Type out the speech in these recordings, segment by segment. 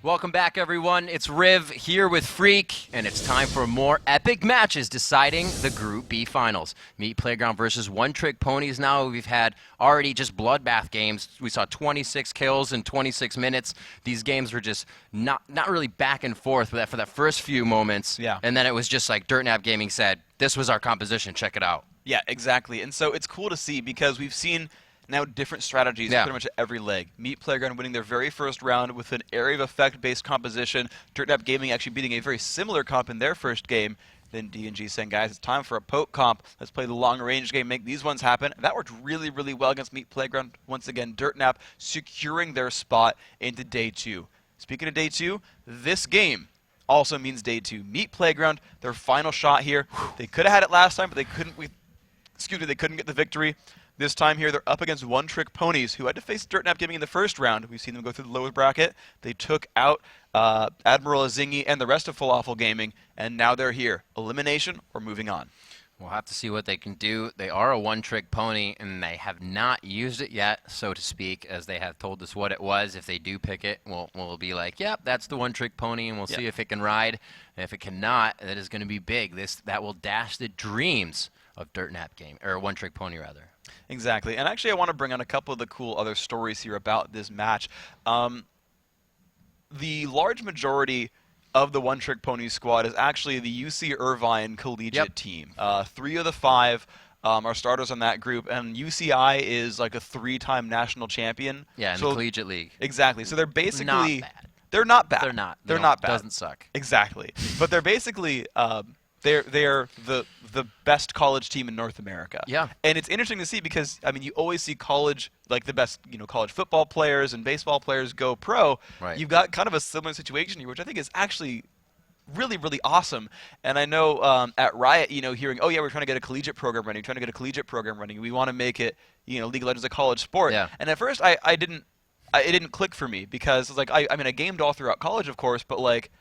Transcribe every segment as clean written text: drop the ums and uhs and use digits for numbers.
Welcome back, everyone. It's Riv here with Freak, and it's time for more epic matches deciding the Group B finals. Meat Playground versus One Trick Ponies. Now we've had already just bloodbath games. We saw 26 kills in 26 minutes. These games were just not really back and forth for that first few moments. Yeah. And then it was just like Dirtnap Gaming said, this was our composition. Check it out. Yeah, exactly. And so it's cool to see because we've seen now different strategies pretty much at every leg. Meat Playground winning their very first round with an area of effect-based composition. Dirtnap Gaming actually beating a very similar comp in their first game. Then D&G saying, guys, it's time for a poke comp. Let's play the long-range game, make these ones happen. That worked really, really well against Meat Playground. Once again, Dirtnap securing their spot into Day 2. Speaking of Day 2, this game also means Day 2. Meat Playground, their final shot here. They could have had it last time, but they couldn't. They couldn't get the victory. This time here, they're up against One Trick Ponies, who had to face Dirtnap Gaming in the first round. We've seen them go through the lower bracket. They took out Admiral Azingi and the rest of Falafel Gaming, and now they're here. Elimination or moving on? We'll have to see what they can do. They are a one-trick pony, and they have not used it yet, so to speak, as they have told us what it was. If they do pick it, we'll be like, yep, that's the one-trick pony, and we'll see if it can ride. And if it cannot, that is going to be big. That will dash the dreams of Dirtnap Game, or One Trick Pony, rather. Exactly. And actually, I want to bring on a couple of the cool other stories here about this match. The large majority of the One Trick Pony squad is actually the UC Irvine collegiate team. 3 of the 5 are starters on that group, and UCI is like a 3-time national champion. Yeah, in the collegiate league. Exactly. So they're basically not bad. They're not bad. They're not. They're not bad. Doesn't suck. Exactly. But they're basically they're the best college team in North America. Yeah. And it's interesting to see because I mean you always see college, like the best, college football players and baseball players go pro. Right. You've got kind of a similar situation here, which I think is actually really, really awesome. And I know at Riot, hearing, oh yeah, we're trying to get a collegiate program running, we want to make it, League of Legends a college sport. Yeah. And at first it didn't click for me because it's like I mean I gamed all throughout college, of course, but like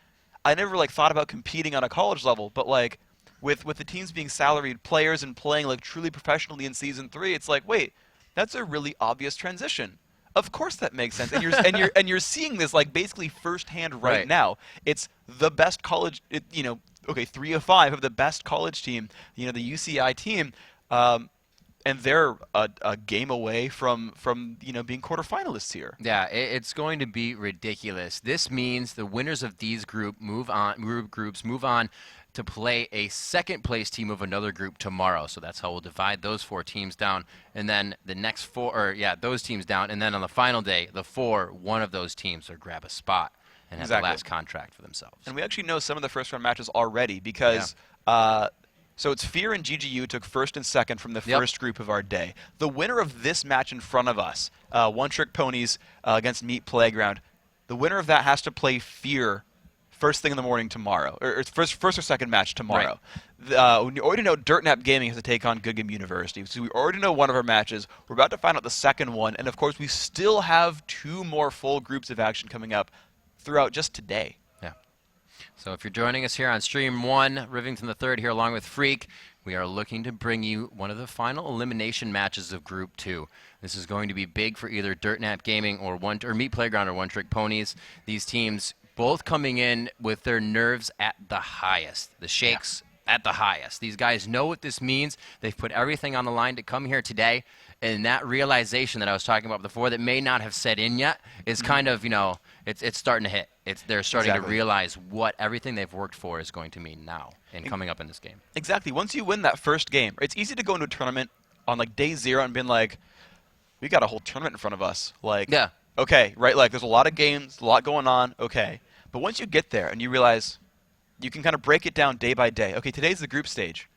I never thought about competing on a college level, but like with the teams being salaried players and playing like truly professionally in Season 3, it's like, wait, that's a really obvious transition. Of course that makes sense. And you're seeing this like basically firsthand right now. It's the best college, 3 of 5 of the best college team, the UCI team, and they're a game away from being quarterfinalists here. Yeah, it's going to be ridiculous. This means the winners of these groups move on to play a second-place team of another group tomorrow. So that's how we'll divide those 4 teams down, and then the next 4, those teams down, and then on the final day, one of those teams will grab a spot and have the last contract for themselves. And we actually know some of the first-round matches already because. So it's Fear and GGU took first and second from the first group of our day. The winner of this match in front of us, One Trick Ponies against Meat Playground, the winner of that has to play Fear first thing in the morning tomorrow, or first or second match tomorrow. Right. We already know Dirtnap Gaming has to take on Good Game University, so we already know one of our matches. We're about to find out the second one, and of course we still have 2 more full groups of action coming up throughout just today. So if you're joining us here on Stream 1, Rivington III here along with Freak, we are looking to bring you one of the final elimination matches of Group 2. This is going to be big for either Dirtnap Gaming or Meat Playground or One Trick Ponies. These teams both coming in with their nerves at the highest. The shakes at the highest. These guys know what this means. They've put everything on the line to come here today. And that realization that I was talking about before that may not have set in yet is kind of, it's starting to hit. They're starting to realize what everything they've worked for is going to mean now and coming up in this game. Exactly. Once you win that first game, it's easy to go into a tournament on like day 0 and being like, we got a whole tournament in front of us. Like, okay, right? Like there's a lot of games, a lot going on. Okay. But once you get there and you realize you can kind of break it down day by day. Okay, today's the group stage,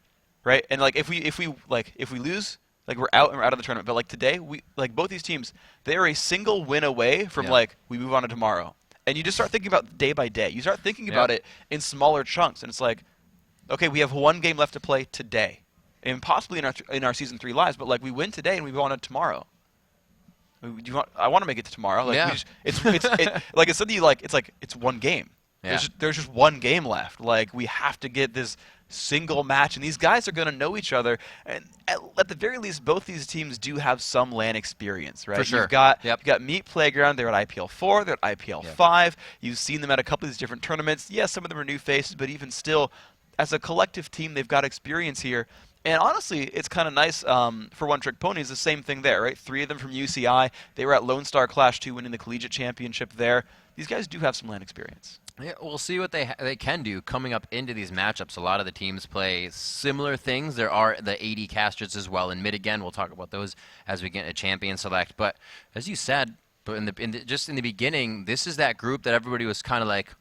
right? And like if we lose, like we're out of the tournament. But like today, both these teams, they are a single win away from we move on to tomorrow. And you just start thinking about day by day. You start thinking about it in smaller chunks, and it's like, okay, we have 1 game left to play today, and possibly in our Season 3 lives. But like we win today and we move on to tomorrow. I want to make it to tomorrow. Like it's like it's 1 game. Yeah. There's just 1 game left. Like we have to get this single match, and these guys are going to know each other. And at the very least, both these teams do have some LAN experience, right? For sure. You've got Meat Playground. They're at IPL 4. They're at IPL 5. You've seen them at a couple of these different tournaments. Yes, some of them are new faces, but even still, as a collective team, they've got experience here. And honestly, it's kind of nice for One Trick Ponies. The same thing there, right? 3 of them from UCI. They were at Lone Star Clash 2 winning the collegiate championship there. These guys do have some LAN experience. Yeah, we'll see what they can do coming up into these matchups. A lot of the teams play similar things. There are the AD casters as well in mid again. We'll talk about those as we get a champion select. But as you said, just in the beginning, this is that group that everybody was kind of like,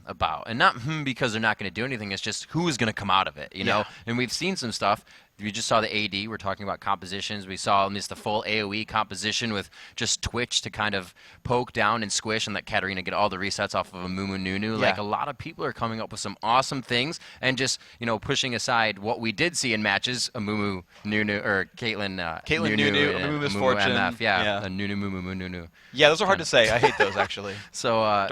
about. And not because they're not going to do anything. It's just who's going to come out of it, you know? And we've seen some stuff. We just saw the AD. We're talking about compositions. We saw just the full AoE composition with just Twitch to kind of poke down and squish and let Katarina get all the resets off of a Mumu Nunu. Like, a lot of people are coming up with some awesome things and just, pushing aside what we did see in matches, a Mumu Nunu, or Caitlyn Nunu, Mumu Misfortune. MF, a Nunu Mumu Nunu. Yeah, those are hard to say. I hate those, actually. So,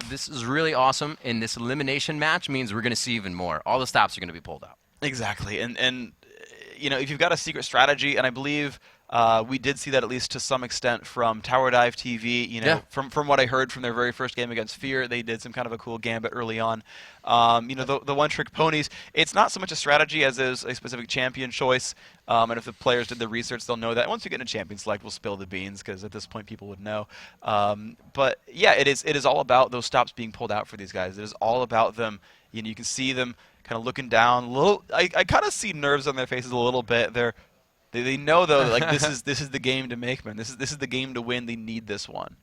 this is really awesome, and this elimination match means we're going to see even more. All the stops are going to be pulled out. Exactly, and if you've got a secret strategy, and I believe we did see that at least to some extent from Tower Dive TV. From what I heard from their very first game against Fear, they did some kind of a cool gambit early on. The One Trick Ponies, it's not so much a strategy as is a specific champion choice. And if the players did the research, they'll know that. Once we get in a champion select, we'll spill the beans because at this point people would know. But yeah, it is all about those stops being pulled out for these guys. It is all about them. You can see them kind of looking down. I kind of see nerves on their faces a little bit. They know though, like this is the game to make, man. This is the game to win. They need this one.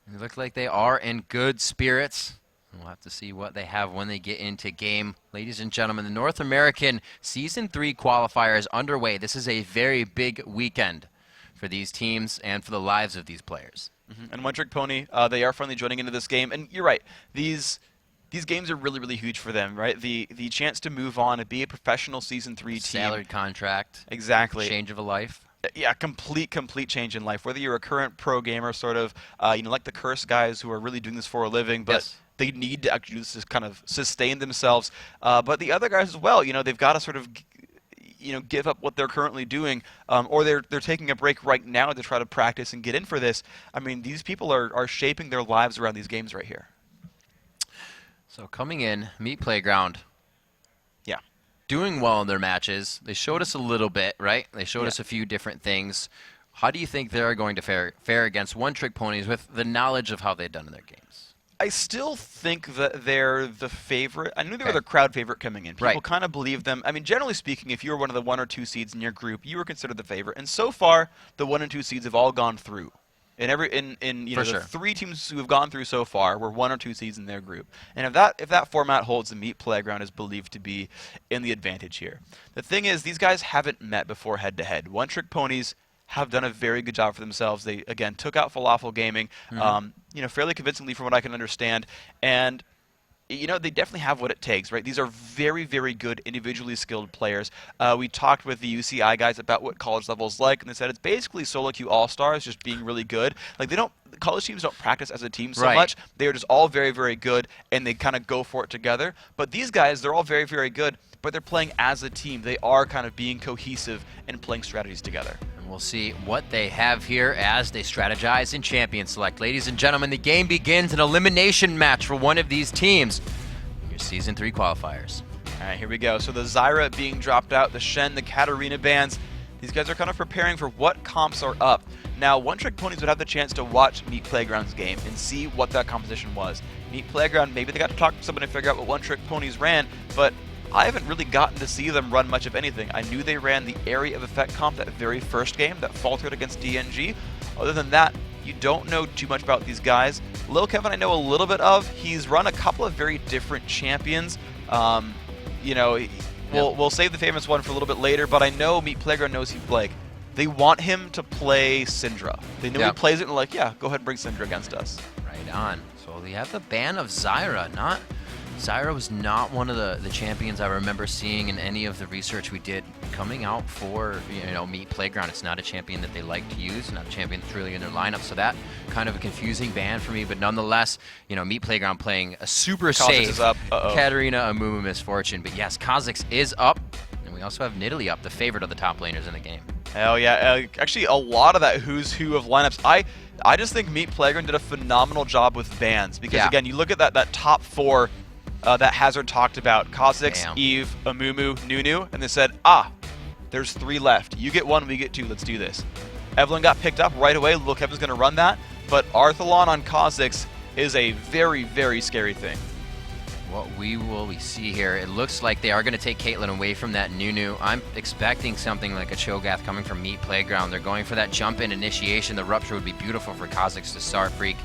They look like they are in good spirits. We'll have to see what they have when they get into game. Ladies and gentlemen, the North American Season 3 qualifier is underway. This is a very big weekend for these teams and for the lives of these players. And One Trick Pony, they are finally joining into this game. And you're right, these games are really, really huge for them, right? The chance to move on and be a professional Season 3 team. Salaried contract. Exactly. Change of a life. Yeah, complete change in life. Whether you're a current pro gamer, sort of, like the Curse guys who are really doing this for a living, but they need to actually do this to kind of sustain themselves. But the other guys as well, they've got to sort of, give up what they're currently doing, or they're taking a break right now to try to practice and get in for this. I mean, these people are shaping their lives around these games right here. So coming in, Meat Playground. Yeah. Doing well in their matches. They showed us a little bit, right? They showed us a few different things. How do you think they're going to fare against One Trick Ponies with the knowledge of how they've done in their games? I still think that they're the favorite. I knew they were the crowd favorite coming in. People kind of believe them. I mean, generally speaking, if you were one of the 1 or 2 seeds in your group, you were considered the favorite. And so far, the 1 and 2 seeds have all gone through. And the 3 teams who have gone through so far were 1 or 2 seeds in their group. And if that format holds, the Meat Playground is believed to be in the advantage here. The thing is, these guys haven't met before head-to-head. One Trick Ponies have done a very good job for themselves. They, again, took out Falafel Gaming, fairly convincingly from what I can understand. And they definitely have what it takes, right? These are very, very good individually skilled players. We talked with the UCI guys about what college level is like, and they said it's basically solo queue all-stars just being really good. Like, college teams don't practice as a team so much. They are just all very, very good, and they kind of go for it together. But these guys, they're all very, very good, but they're playing as a team. They are kind of being cohesive and playing strategies together. We'll see what they have here as they strategize in Champion Select. Ladies and gentlemen, the game begins, an elimination match for one of these teams. Your Season 3 qualifiers. All right, here we go. So the Zyra being dropped out, the Shen, the Katarina bans. These guys are kind of preparing for what comps are up. Now, One Trick Ponies would have the chance to watch Meat Playground's game and see what that composition was. Meat Playground, maybe they got to talk to someone to figure out what One Trick Ponies ran, but I haven't really gotten to see them run much of anything. I knew they ran the Area of Effect comp that very first game that faltered against DNG. Other than that, you don't know too much about these guys. Lil Kevin I know a little bit of. He's run a couple of very different champions. We'll save the famous one for a little bit later, but I know Meat Playground knows they want him to play Syndra. They know he plays it and like, yeah, go ahead and bring Syndra against us. Right on. So they have the ban of Zyra, Zyra was not one of the champions I remember seeing in any of the research we did coming out for, Meat Playground. It's not a champion that they like to use, not a champion that's really in their lineup. So that kind of a confusing ban for me. But nonetheless, Meat Playground playing a super safe is up. Katarina Amumu Misfortune. But yes, Kha'Zix is up. And we also have Nidalee up, the favorite of the top laners in the game. Hell yeah. Actually, a lot of that who's who of lineups. I just think Meat Playground did a phenomenal job with bans. Because, again, you look at that top 4 that Hazard talked about. Kha'Zix, Eve, Amumu, Nunu. And they said, there's 3 left. You get 1, we get 2. Let's do this. Evelynn got picked up right away. Look, Kevin's going to run that. But Arthalon on Kha'Zix is a very, very scary thing. What we see here, it looks like they are going to take Caitlyn away from that Nunu. I'm expecting something like a Cho'Gath coming from Meat Playground. They're going for that jump-in initiation. The Rupture would be beautiful for Kha'Zix to start, Freak.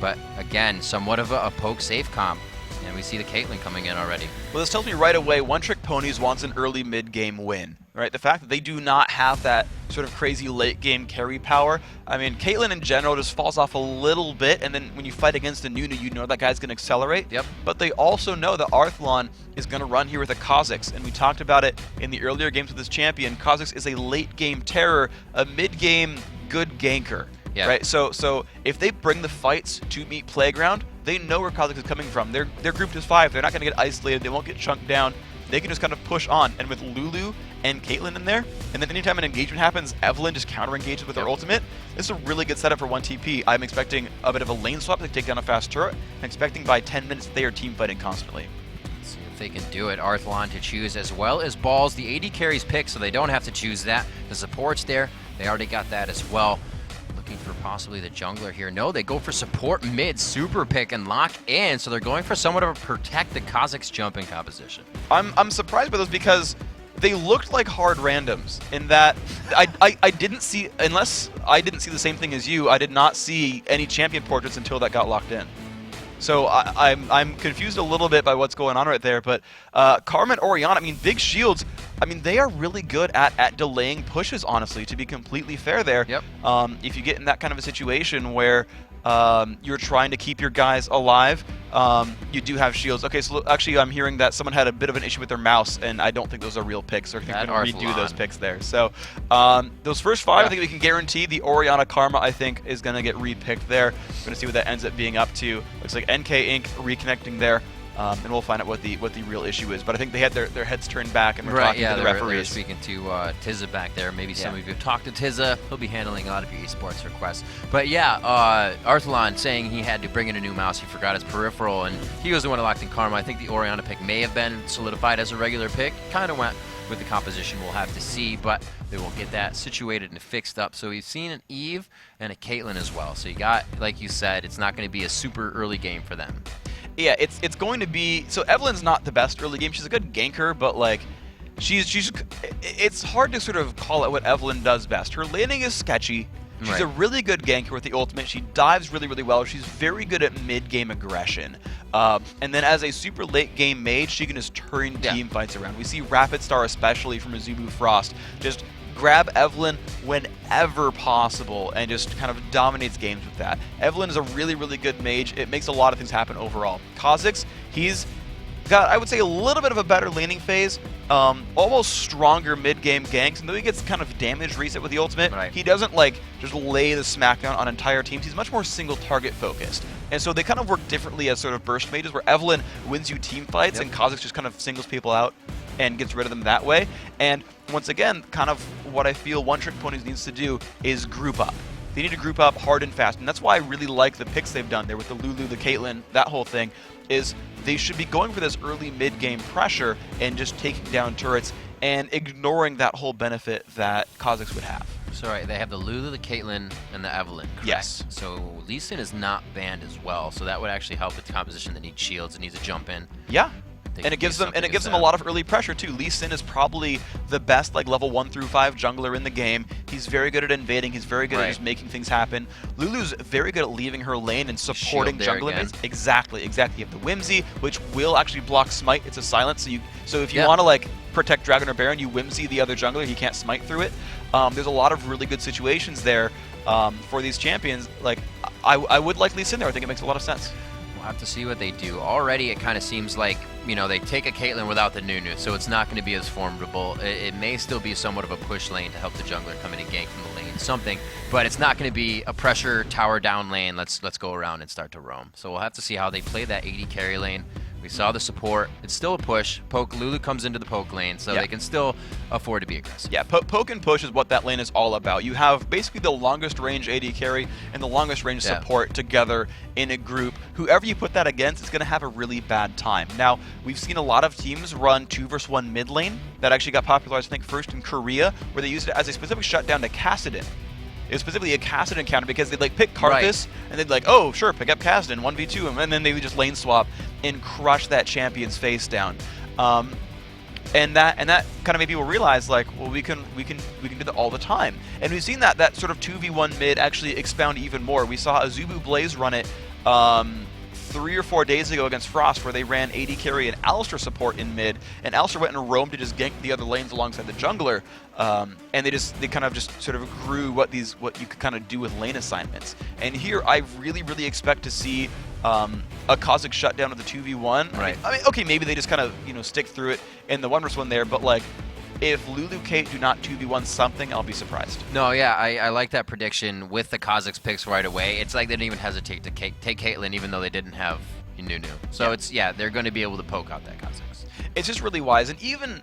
But again, somewhat of a poke safe comp. And we see the Caitlyn coming in already. Well, this tells me right away, One Trick Ponies wants an early mid-game win, right? The fact that they do not have that sort of crazy late-game carry power. I mean, Caitlyn in general just falls off a little bit, and then when you fight against a Nunu, you know that guy's going to accelerate. Yep. But they also know that Arthalon is going to run here with a Kha'Zix, and we talked about it in the earlier games with this champion. Kha'Zix is a late-game terror, a mid-game good ganker. Yeah. Right. So if they bring the fights to Meat Playground, they know where Kha'Zix is coming from. They're grouped as 5. They're not going to get isolated. They won't get chunked down. They can just kind of push on. And with Lulu and Caitlyn in there, and then anytime an engagement happens, Evelynn just counter engages with her ultimate. This is a really good setup for 1TP. I'm expecting a bit of a lane swap to take down a fast turret. I'm expecting by 10 minutes they are team fighting constantly. Let's see if they can do it. Arthalon to choose as well as Balls. The AD carries pick, so they don't have to choose that. The support's there. They already got that as well. For possibly the jungler here. No, they go for support mid, super pick, and lock in. So they're going for somewhat of a protect the Kha'Zix jumping composition. I'm surprised by those because they looked like hard randoms in that I didn't see, unless I didn't see the same thing as you, I did not see any champion portraits until that got locked in. So I'm confused a little bit by what's going on right there, but Karma and Orianna, I mean, big shields, I mean, they are really good at delaying pushes, honestly, to be completely fair there. Yep. If you get in that kind of a situation where you're trying to keep your guys alive, you do have shields. Okay, so actually I'm hearing that someone had a bit of an issue with their mouse, and I don't think those are real picks. They're going to redo those picks there. So those first 5, I think we can guarantee. The Orianna Karma, I think, is going to get repicked there. We're going to see what that ends up being up to. Looks like NK Inc. reconnecting there. And we'll find out what the real issue is. But I think they had their heads turned back and we're talking to the referees. They're speaking to Tizza back there. Maybe some of you have talked to Tizza. He'll be handling a lot of your esports requests. But yeah, Arthalon saying he had to bring in a new mouse. He forgot his peripheral, and he was the one who locked in Karma. I think the Orianna pick may have been solidified as a regular pick. Kind of went with the composition. We'll have to see, but they will get that situated and fixed up. So we've seen an Eve and a Caitlyn as well. So you got, like you said, it's not going to be a super early game for them. Yeah, it's going to be, so Evelynn's not the best early game. She's a good ganker, but like it's hard to sort of call it what Evelynn does best. Her laning is sketchy. She's a really good ganker with the ultimate. She dives really, really well. She's very good at mid-game aggression. And then as a super late-game mage, she can just turn team fights around. We see Rapid Star, especially from Azubu Frost, just grab Evelynn whenever possible and just kind of dominates games with that. Evelynn is a really, really good mage. It makes a lot of things happen overall. Kha'Zix, he's got, I would say, a little bit of a better laning phase, almost stronger mid-game ganks, and though he gets kind of damage reset with the ultimate, he doesn't like just lay the smackdown on entire teams. He's much more single target focused. And so they kind of work differently as sort of burst mages, where Evelynn wins you team fights and Kha'Zix just kind of singles people out and gets rid of them that way. And once again, kind of what I feel One Trick Ponies needs to do is group up. They need to group up hard and fast, and that's why I really like the picks they've done there with the Lulu, the Caitlyn, that whole thing, is they should be going for this early mid-game pressure and just taking down turrets and ignoring that whole benefit that Kha'Zix would have. So they have the Lulu, the Caitlyn, and the Evelynn, correct? Yes. So Lee Sin is not banned as well, so that would actually help with the composition that needs shields and needs to jump in. Yeah. And it gives them a lot of early pressure too. Lee Sin is probably the best like level 1 through 5 jungler in the game. He's very good at invading. He's very good at just making things happen. Lulu's very good at leaving her lane and supporting jungler mids. Exactly. You have the Whimsy, which will actually block smite. It's a silence, so if you want to like protect Dragon or Baron, you Whimsy the other jungler. He can't smite through it. There's a lot of really good situations there for these champions. Like I would like Lee Sin there. I think it makes a lot of sense. we'll have to see what they do. Already, it kind of seems like, you know, they take a Caitlyn without the Nunu, so it's not going to be as formidable. It may still be somewhat of a push lane to help the jungler come in and gank from the lane, something, but it's not going to be a pressure tower down lane. Let's go around and start to roam. So we'll have to see how they play that AD carry lane. We saw the support. It's still a push. Lulu comes into the poke lane, so they can still afford to be aggressive. Yeah, poke and push is what that lane is all about. You have basically the longest range AD carry and the longest range support together in a group. Whoever you put that against is going to have a really bad time. Now, we've seen a lot of teams run 2 versus 1 mid lane. That actually got popularized, I think, first in Korea, where they used it as a specific shutdown to Kassadin. It was specifically a Kassadin counter because they'd like pick Karthus and they'd like, oh sure, pick up Kassadin, 1v2 him, and then they would just lane swap and crush that champion's face down. And that kind of made people realize, like, well, we can do that all the time. And we've seen that sort of 2v1 mid actually expound even more. We saw Azubu Blaze run it 3 or 4 days ago against Frost, where they ran AD carry and Alistar support in mid, and Alistar went and roamed to just gank the other lanes alongside the jungler, and they kind of just sort of grew what you could kind of do with lane assignments. And here, I really expect to see a Kha'Zix shutdown of the 2v1. Right. I mean, okay, maybe they just kind of stick through it in the 1 versus 1 there, but like, if Lulu Kate do not 2v1 something, I'll be surprised. No, yeah, I like that prediction with the Kha'Zix picks right away. It's like they didn't even hesitate to take Caitlyn even though they didn't have Nunu. So they're going to be able to poke out that Kha'Zix. It's just really wise, and even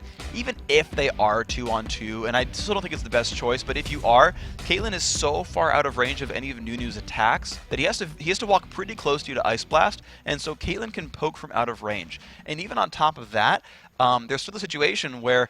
if they are 2-on-2, and I still don't think it's the best choice, but if you are, Caitlyn is so far out of range of any of Nunu's attacks that he has to walk pretty close to you to Ice Blast, and so Caitlyn can poke from out of range. And even on top of that, there's still the situation where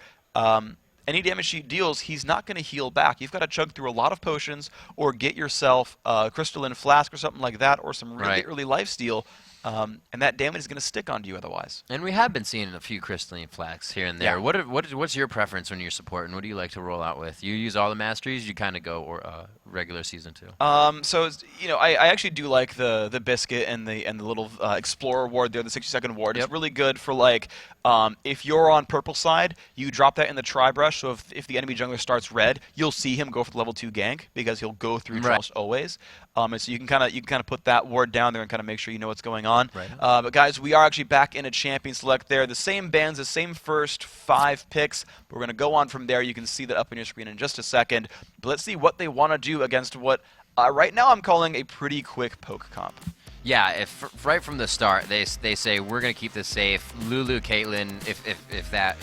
any damage she deals, he's not going to heal back. You've got to chug through a lot of potions or get yourself a crystalline flask or something like that, or some really early lifesteal, and that damage is going to stick onto you otherwise. And we have been seeing a few crystalline flasks here and there. Yeah. What's your preference when you're supporting? What do you like to roll out with? You use all the masteries? You kind of go regular season 2? So I actually do like the biscuit and the little explorer ward there, the 60-second ward. It's really good for, like, if you're on purple side, you drop that in the tri-brush, so if the enemy jungler starts red, you'll see him go for the level 2 gank because he'll go through almost always. And so you can kind of put that ward down there and kind of make sure you know what's going on. Right. But guys, we are actually back in a champion select there. The same bands, the same first 5 picks. We're going to go on from there. You can see that up on your screen in just a second. But let's see what they want to do against what right now I'm calling a pretty quick poke comp. Yeah, if right from the start they say we're going to keep this safe, Lulu, Caitlyn, if that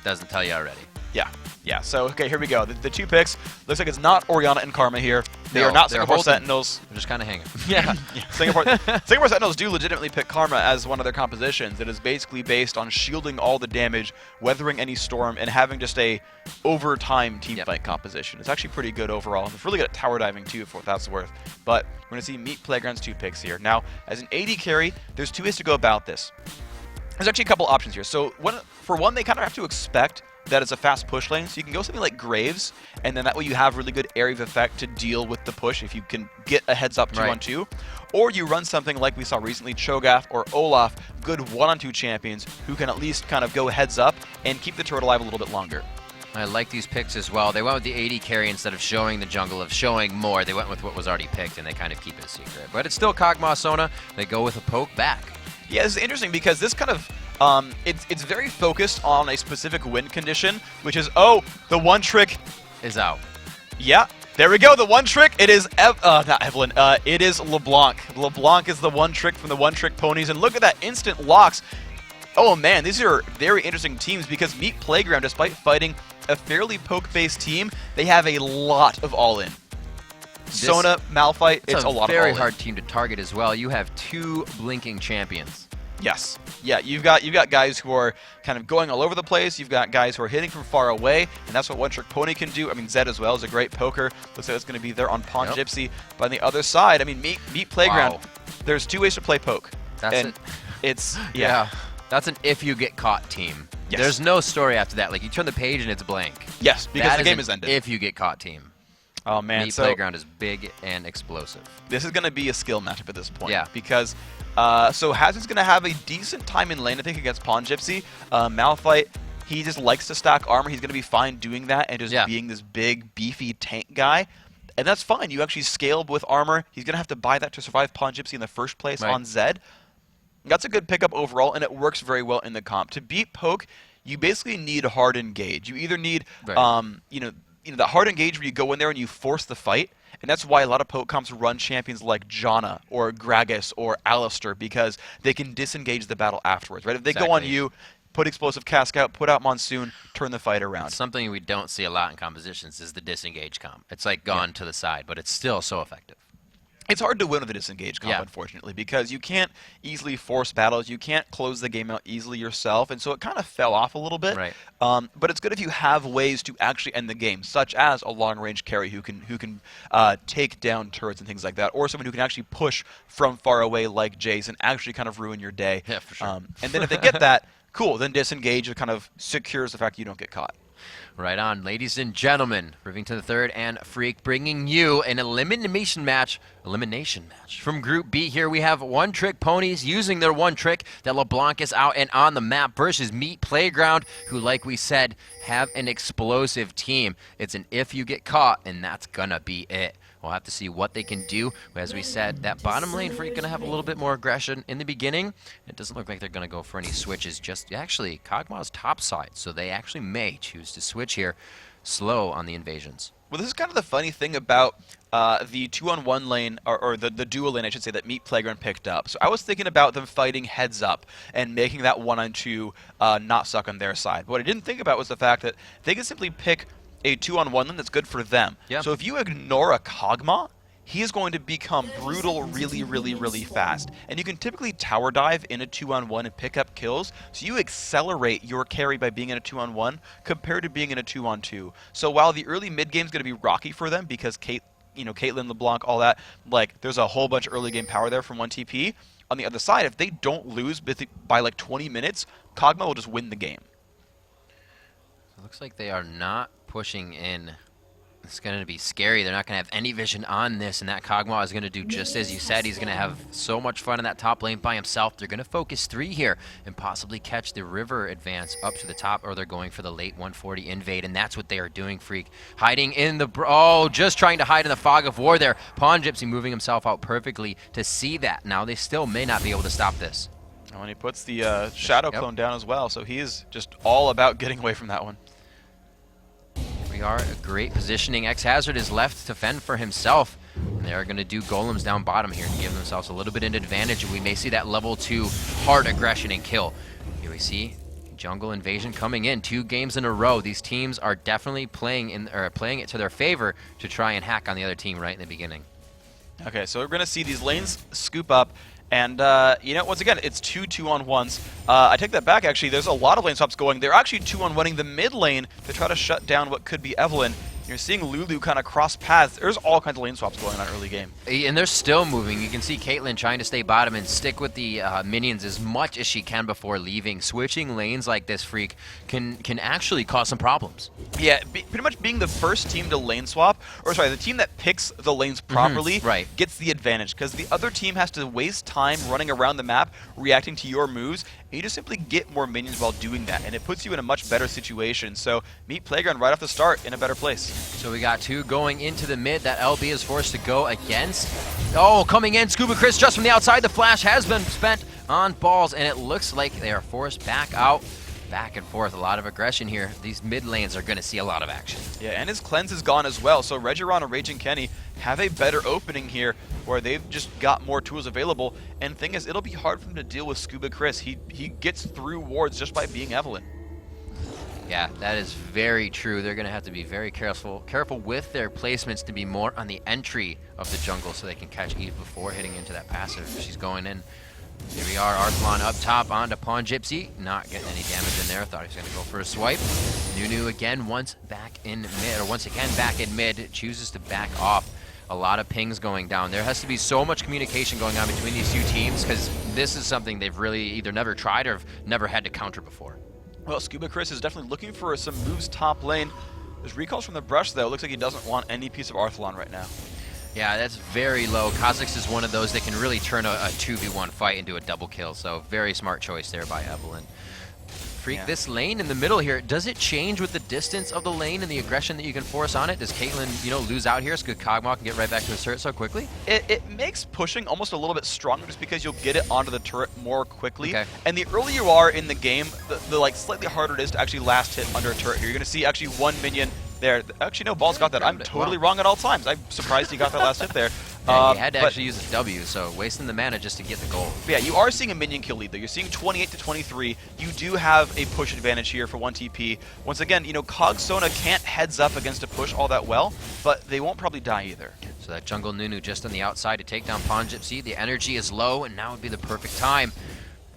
doesn't tell you already. Yeah. So okay, here we go. The 2 picks. Looks like it's not Orianna and Karma here. They are not Singapore Sentinels. They're just kind of hanging. Yeah. Singapore Sentinels do legitimately pick Karma as one of their compositions. It is basically based on shielding all the damage, weathering any storm, and having just a overtime team fight composition. It's actually pretty good overall. It's really good at tower diving too, for what that's worth. But we're going to see Meat Playground's 2 picks here. Now, as an AD carry, there's 2 ways to go about this. There's actually a couple options here. So for one, they kind of have to expect that it's a fast push lane, so you can go something like Graves, and then that way you have really good area of effect to deal with the push if you can get a heads up 2-on-2. Or you run something like we saw recently, Cho'Gath or Olaf, good 1-on-2 champions who can at least kind of go heads up and keep the turret alive a little bit longer. I like these picks as well. They went with the AD carry instead of showing the jungle, of showing more. They went with what was already picked, and they kind of keep it a secret. But it's still Kog'Maw Sona. They go with a poke back. Yeah, it's interesting because this kind of it's very focused on a specific win condition, which is, the 1 trick is out. Yeah, there we go. The 1 trick. It is not Evelyn. It is LeBlanc. LeBlanc is the 1 trick from the 1 trick ponies, and look at that instant locks. Oh man, these are very interesting teams because Meat Playground, despite fighting a fairly poke-based team, they have a lot of all-in. Sona, Malphite, it's a lot of all-in. Very hard team to target as well. You have 2 blinking champions. Yes. Yeah, you've got guys who are kind of going all over the place. You've got guys who are hitting from far away, and that's what 1 trick pony can do. I mean, Zed as well is a great poker. Looks like it's going to be there on Pawn Gypsy. But on the other side, I mean, Meat Playground, there's 2 ways to play poke. It's that's an if you get caught team. Yes. There's no story after that. Like, you turn the page and it's blank. Yes, because the game is ended. If you get caught team. Oh man, Meat Playground is big and explosive. This is going to be a skill matchup at this point. Yeah. Because so Hazard's going to have a decent time in lane, I think, against Pawn Gypsy. Malphite, he just likes to stack armor. He's going to be fine doing that and just being this big, beefy tank guy. And that's fine. You actually scale with armor. He's going to have to buy that to survive Pawn Gypsy in the first place on Zed. That's a good pickup overall, and it works very well in the comp. To beat Poke, you basically need hard engage. You either need, that hard engage where you go in there and you force the fight, and that's why a lot of Poke comps run champions like Janna or Gragas or Alistar, because they can disengage the battle afterwards, right? If they go on you, put Explosive Cask out, put out Monsoon, turn the fight around. Something we don't see a lot in compositions is the disengage comp. It's like gone to the side, but it's still so effective. It's hard to win with a disengage comp, unfortunately, because you can't easily force battles. You can't close the game out easily yourself, and so it kind of fell off a little bit. Right. But it's good if you have ways to actually end the game, such as a long-range carry who can take down turrets and things like that, or someone who can actually push from far away like Jace and actually kind of ruin your day. Yeah, for sure. And then if they get that, cool, then disengage kind of secures the fact that you don't get caught. Right on. Ladies and gentlemen, Rivington the Third and Freak bringing you an elimination match from Group B here. We have One Trick Ponies using their one trick that LeBlanc is out and on the map versus Meat Playground, who, like we said, have an explosive team. It's an if you get caught, and that's gonna be it. We'll have to see what they can do. As we said, that bottom lane Freak going to have a little bit more aggression in the beginning. It doesn't look like they're going to go for any switches. Just actually, Kog'Maw's top side, so they actually may choose to switch here slow on the invasions. Well, this is kind of the funny thing about the 2-on-1 lane, or the dual lane, I should say, that Meat Playground picked up. So I was thinking about them fighting heads up and making that 1-on-2 not suck on their side. What I didn't think about was the fact that they could simply pick a 2-on-1 lane that's good for them. Yeah. So if you ignore a Kog'Maw, he is going to become brutal really, really, really fast. And you can typically tower dive in a 2-on-1 and pick up kills, so you accelerate your carry by being in a 2-on-1 compared to being in a 2-on-2. So while the early mid game is going to be rocky for them because Caitlyn, LeBlanc, all that, like there's a whole bunch of early game power there from 1TP. On the other side, if they don't lose by like 20 minutes, Kog'Maw will just win the game. It looks like they are not pushing in. It's going to be scary. They're not going to have any vision on this, and that Kog'Maw is going to do just as you said. He's going to have so much fun in that top lane by himself. They're going to focus 3 here and possibly catch the river advance up to the top, or they're going for the late 140 invade, and that's what they are doing, Freak. Hiding in the... just trying to hide in the fog of war there. Pawn Gypsy moving himself out perfectly to see that. Now they still may not be able to stop this. And he puts the Shadow Clone down as well, so he is just all about getting away from that one. We are a great positioning. X-Hazard is left to fend for himself. And they're going to do golems down bottom here to give themselves a little bit of advantage. And we may see that level 2 hard aggression and kill. Here we see jungle invasion coming in 2 games in a row. These teams are definitely playing it to their favor to try and hack on the other team right in the beginning. Okay, so we're going to see these lanes scoop up. And, once again, it's 2 2-on-1s. I take that back, actually. There's a lot of lane swaps going. They're actually 2-on-1ing the mid lane to try to shut down what could be Evelynn. You're seeing Lulu kind of cross paths. There's all kinds of lane swaps going on early game. And they're still moving. You can see Caitlyn trying to stay bottom and stick with the minions as much as she can before leaving. Switching lanes like this, Freak, can actually cause some problems. Yeah, pretty much being the first team to lane swap, or sorry, the team that picks the lanes properly gets the advantage, because the other team has to waste time running around the map reacting to your moves, and you just simply get more minions while doing that, and it puts you in a much better situation. So Meat Playground right off the start in a better place. So we got 2 going into the mid that LB is forced to go against. Oh, coming in, Scuba Chris just from the outside. The flash has been spent on balls, and it looks like they are forced back out. Back and forth, a lot of aggression here. These mid lanes are going to see a lot of action. Yeah, and his cleanse is gone as well, so Regiron and Raging Kenny have a better opening here where they've just got more tools available, and the thing is, it'll be hard for him to deal with Scuba Chris. He gets through wards just by being Evelynn. Yeah, that is very true. They're going to have to be very careful with their placements to be more on the entry of the jungle so they can catch Eve before hitting into that passive. She's going in. Here we are, Arthlon up top onto Pawn Gypsy. Not getting any damage in there. Thought he was going to go for a swipe. Nunu again once again back in mid, chooses to back off. A lot of pings going down. There has to be so much communication going on between these 2 teams, because this is something they've really either never tried or have never had to counter before. Well, Scuba Chris is definitely looking for some moves top lane. There's recalls from the brush, though. It looks like he doesn't want any piece of Arthlon right now. Yeah, that's very low. Kha'Zix is one of those that can really turn a 2v1 fight into a double kill, so very smart choice there by Evelynn. Freak, this lane in the middle here, does it change with the distance of the lane and the aggression that you can force on it? Does Caitlyn, you know, lose out here so good Kog'Maw can get right back to his turret so quickly? It makes pushing almost a little bit stronger just because you'll get it onto the turret more quickly. Okay. And the earlier you are in the game, the like slightly harder it is to actually last hit under a turret here. You're going to see actually one minion there. Actually, no, Ball's got that. I'm totally wrong at all times. I'm surprised he got that last hit there. Yeah, he had to actually use his W, so wasting the mana just to get the gold. Yeah, you are seeing a minion kill lead, though. You're seeing 28 to 23. You do have a push advantage here for 1 TP. Once again, you know, Sona can't heads up against a push all that well, but they won't probably die either. So that jungle Nunu just on the outside to take down Pawn Gypsy. The energy is low, and now would be the perfect time.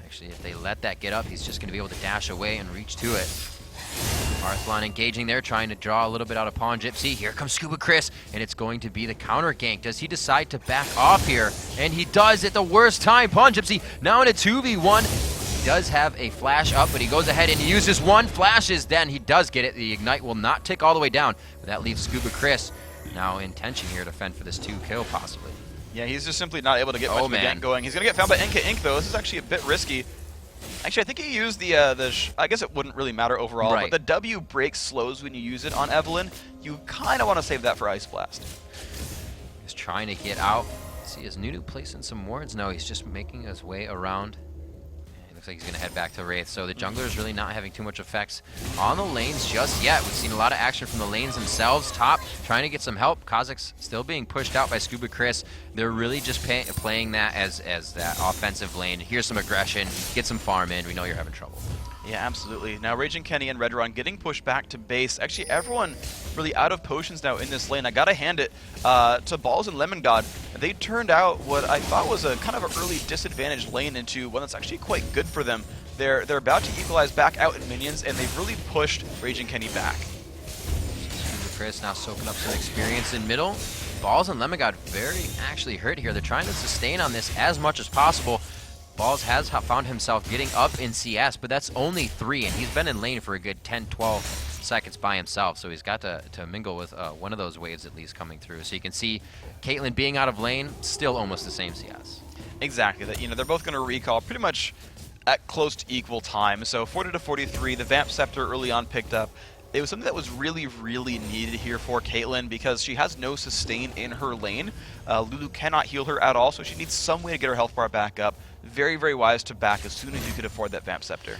Actually, if they let that get up, he's just going to be able to dash away and reach to it. Arthlon engaging there, trying to draw a little bit out of Pawn Gypsy. Here comes Scuba Chris, and it's going to be the counter gank. Does he decide to back off here? And he does at the worst time. Pawn Gypsy now in a 2v1. He does have a flash up, but he goes ahead and uses one, flashes, then he does get it. The Ignite will not tick all the way down, but that leaves Scuba Chris now in tension here to fend for this 2 kill possibly. Yeah, he's just simply not able to get much of a gank going. He's going to get found by NK Inc. though. This is actually a bit risky. Actually, I think he used I guess it wouldn't really matter overall, right. But the W breaks slows when you use it on Evelynn. You kind of want to save that for Ice Blast. He's trying to get out. See, is Nunu placing some wards? No, he's just making his way around. Looks like he's going to head back to Wraith. So the jungler is really not having too much effects on the lanes just yet. We've seen a lot of action from the lanes themselves. Top trying to get some help. Kha'Zix still being pushed out by Scuba Chris. They're really just playing that as that offensive lane. Here's some aggression. Get some farm in. We know you're having trouble. Yeah, absolutely. Now, Raging Kenny and Redron getting pushed back to base. Actually, everyone really out of potions now in this lane. I got to hand it to Balls and Lemon God. They turned out what I thought was a kind of an early disadvantaged lane into one that's actually quite good for them. They're about to equalize back out in minions, and they've really pushed Raging Kenny back. Chris now soaking up some experience in middle. Balls and Lemon God very actually hurt here. They're trying to sustain on this as much as possible. Balls has found himself getting up in CS, but that's only 3, and he's been in lane for a good 10-12 seconds by himself, so he's got to mingle with one of those waves at least coming through. So you can see Caitlyn being out of lane, still almost the same CS. Exactly. That, you know, they're both going to recall pretty much at close to equal time. So 40 to 43, the Vamp Scepter early on picked up. It was something that was really, really needed here for Caitlyn because she has no sustain in her lane. Lulu cannot heal her at all, so she needs some way to get her health bar back up. Very, very wise to back as soon as you could afford that Vamp Scepter.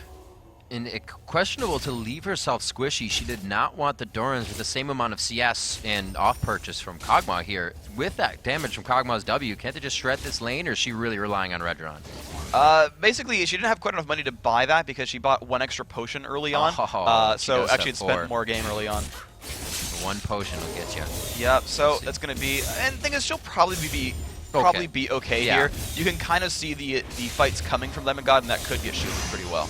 And questionable to leave herself squishy. She did not want the Dorans with the same amount of CS and off purchase from Kog'Maw here. With that damage from Kog'Maw's W, can't they just shred this lane, or is she really relying on Redron? Basically, she didn't have quite enough money to buy that because she bought 1 extra potion early on. So actually it spent more game early on. 1 potion will get you. Yep, so that's going to be... And the thing is, she'll probably be okay here. You can kind of see the fights coming from Lemon God, and that could get shielded pretty well.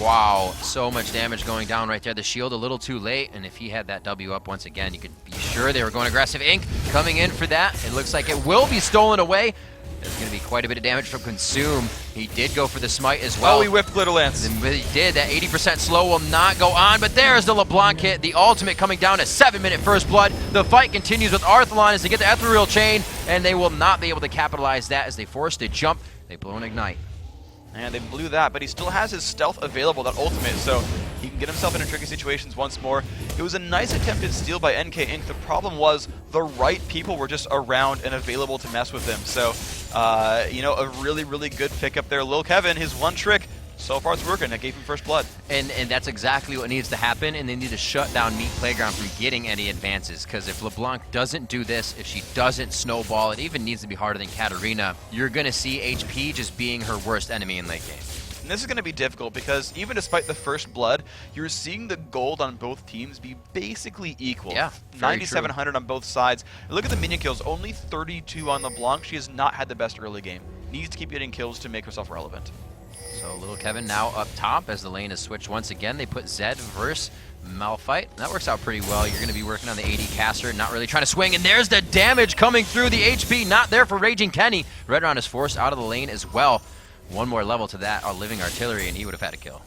Wow, so much damage going down right there. The shield a little too late, and if he had that W up once again, you could be sure they were going aggressive. Ink coming in for that. It looks like it will be stolen away. There's going to be quite a bit of damage from Consume. He did go for the smite as well. Oh, he whiffed Glitter Lance. And he did. That 80% slow will not go on, but there's the LeBlanc hit. The ultimate coming down to 7-minute first blood. The fight continues with Arthlon as they get the Ethereal Chain, and they will not be able to capitalize that as they force the jump. They blow an Ignite. And they blew that, but he still has his stealth available, that ultimate, so he can get himself into tricky situations once more. It was a nice attempted steal by NK Inc. The problem was the right people were just around and available to mess with him. So, you know, a really, really good pickup there. Lil Kevin, his one trick, so far it's working. That gave him first blood. And that's exactly what needs to happen, and they need to shut down Meat Playground from getting any advances, because if LeBlanc doesn't do this, if she doesn't snowball, it even needs to be harder than Katarina, you're going to see HP just being her worst enemy in late game. And this is going to be difficult because even despite the first blood, you're seeing the gold on both teams be basically equal. Yeah, 9,700 on both sides. And look at the minion kills, only 32 on LeBlanc. She has not had the best early game. Needs to keep getting kills to make herself relevant. So Little Kevin now up top as the lane is switched once again. They put Zed versus Malphite. That works out pretty well. You're going to be working on the AD caster, not really trying to swing. And there's the damage coming through. The HP not there for Raging Kenny. Redron is forced out of the lane as well. One more level to that Living Artillery, and he would have had a kill.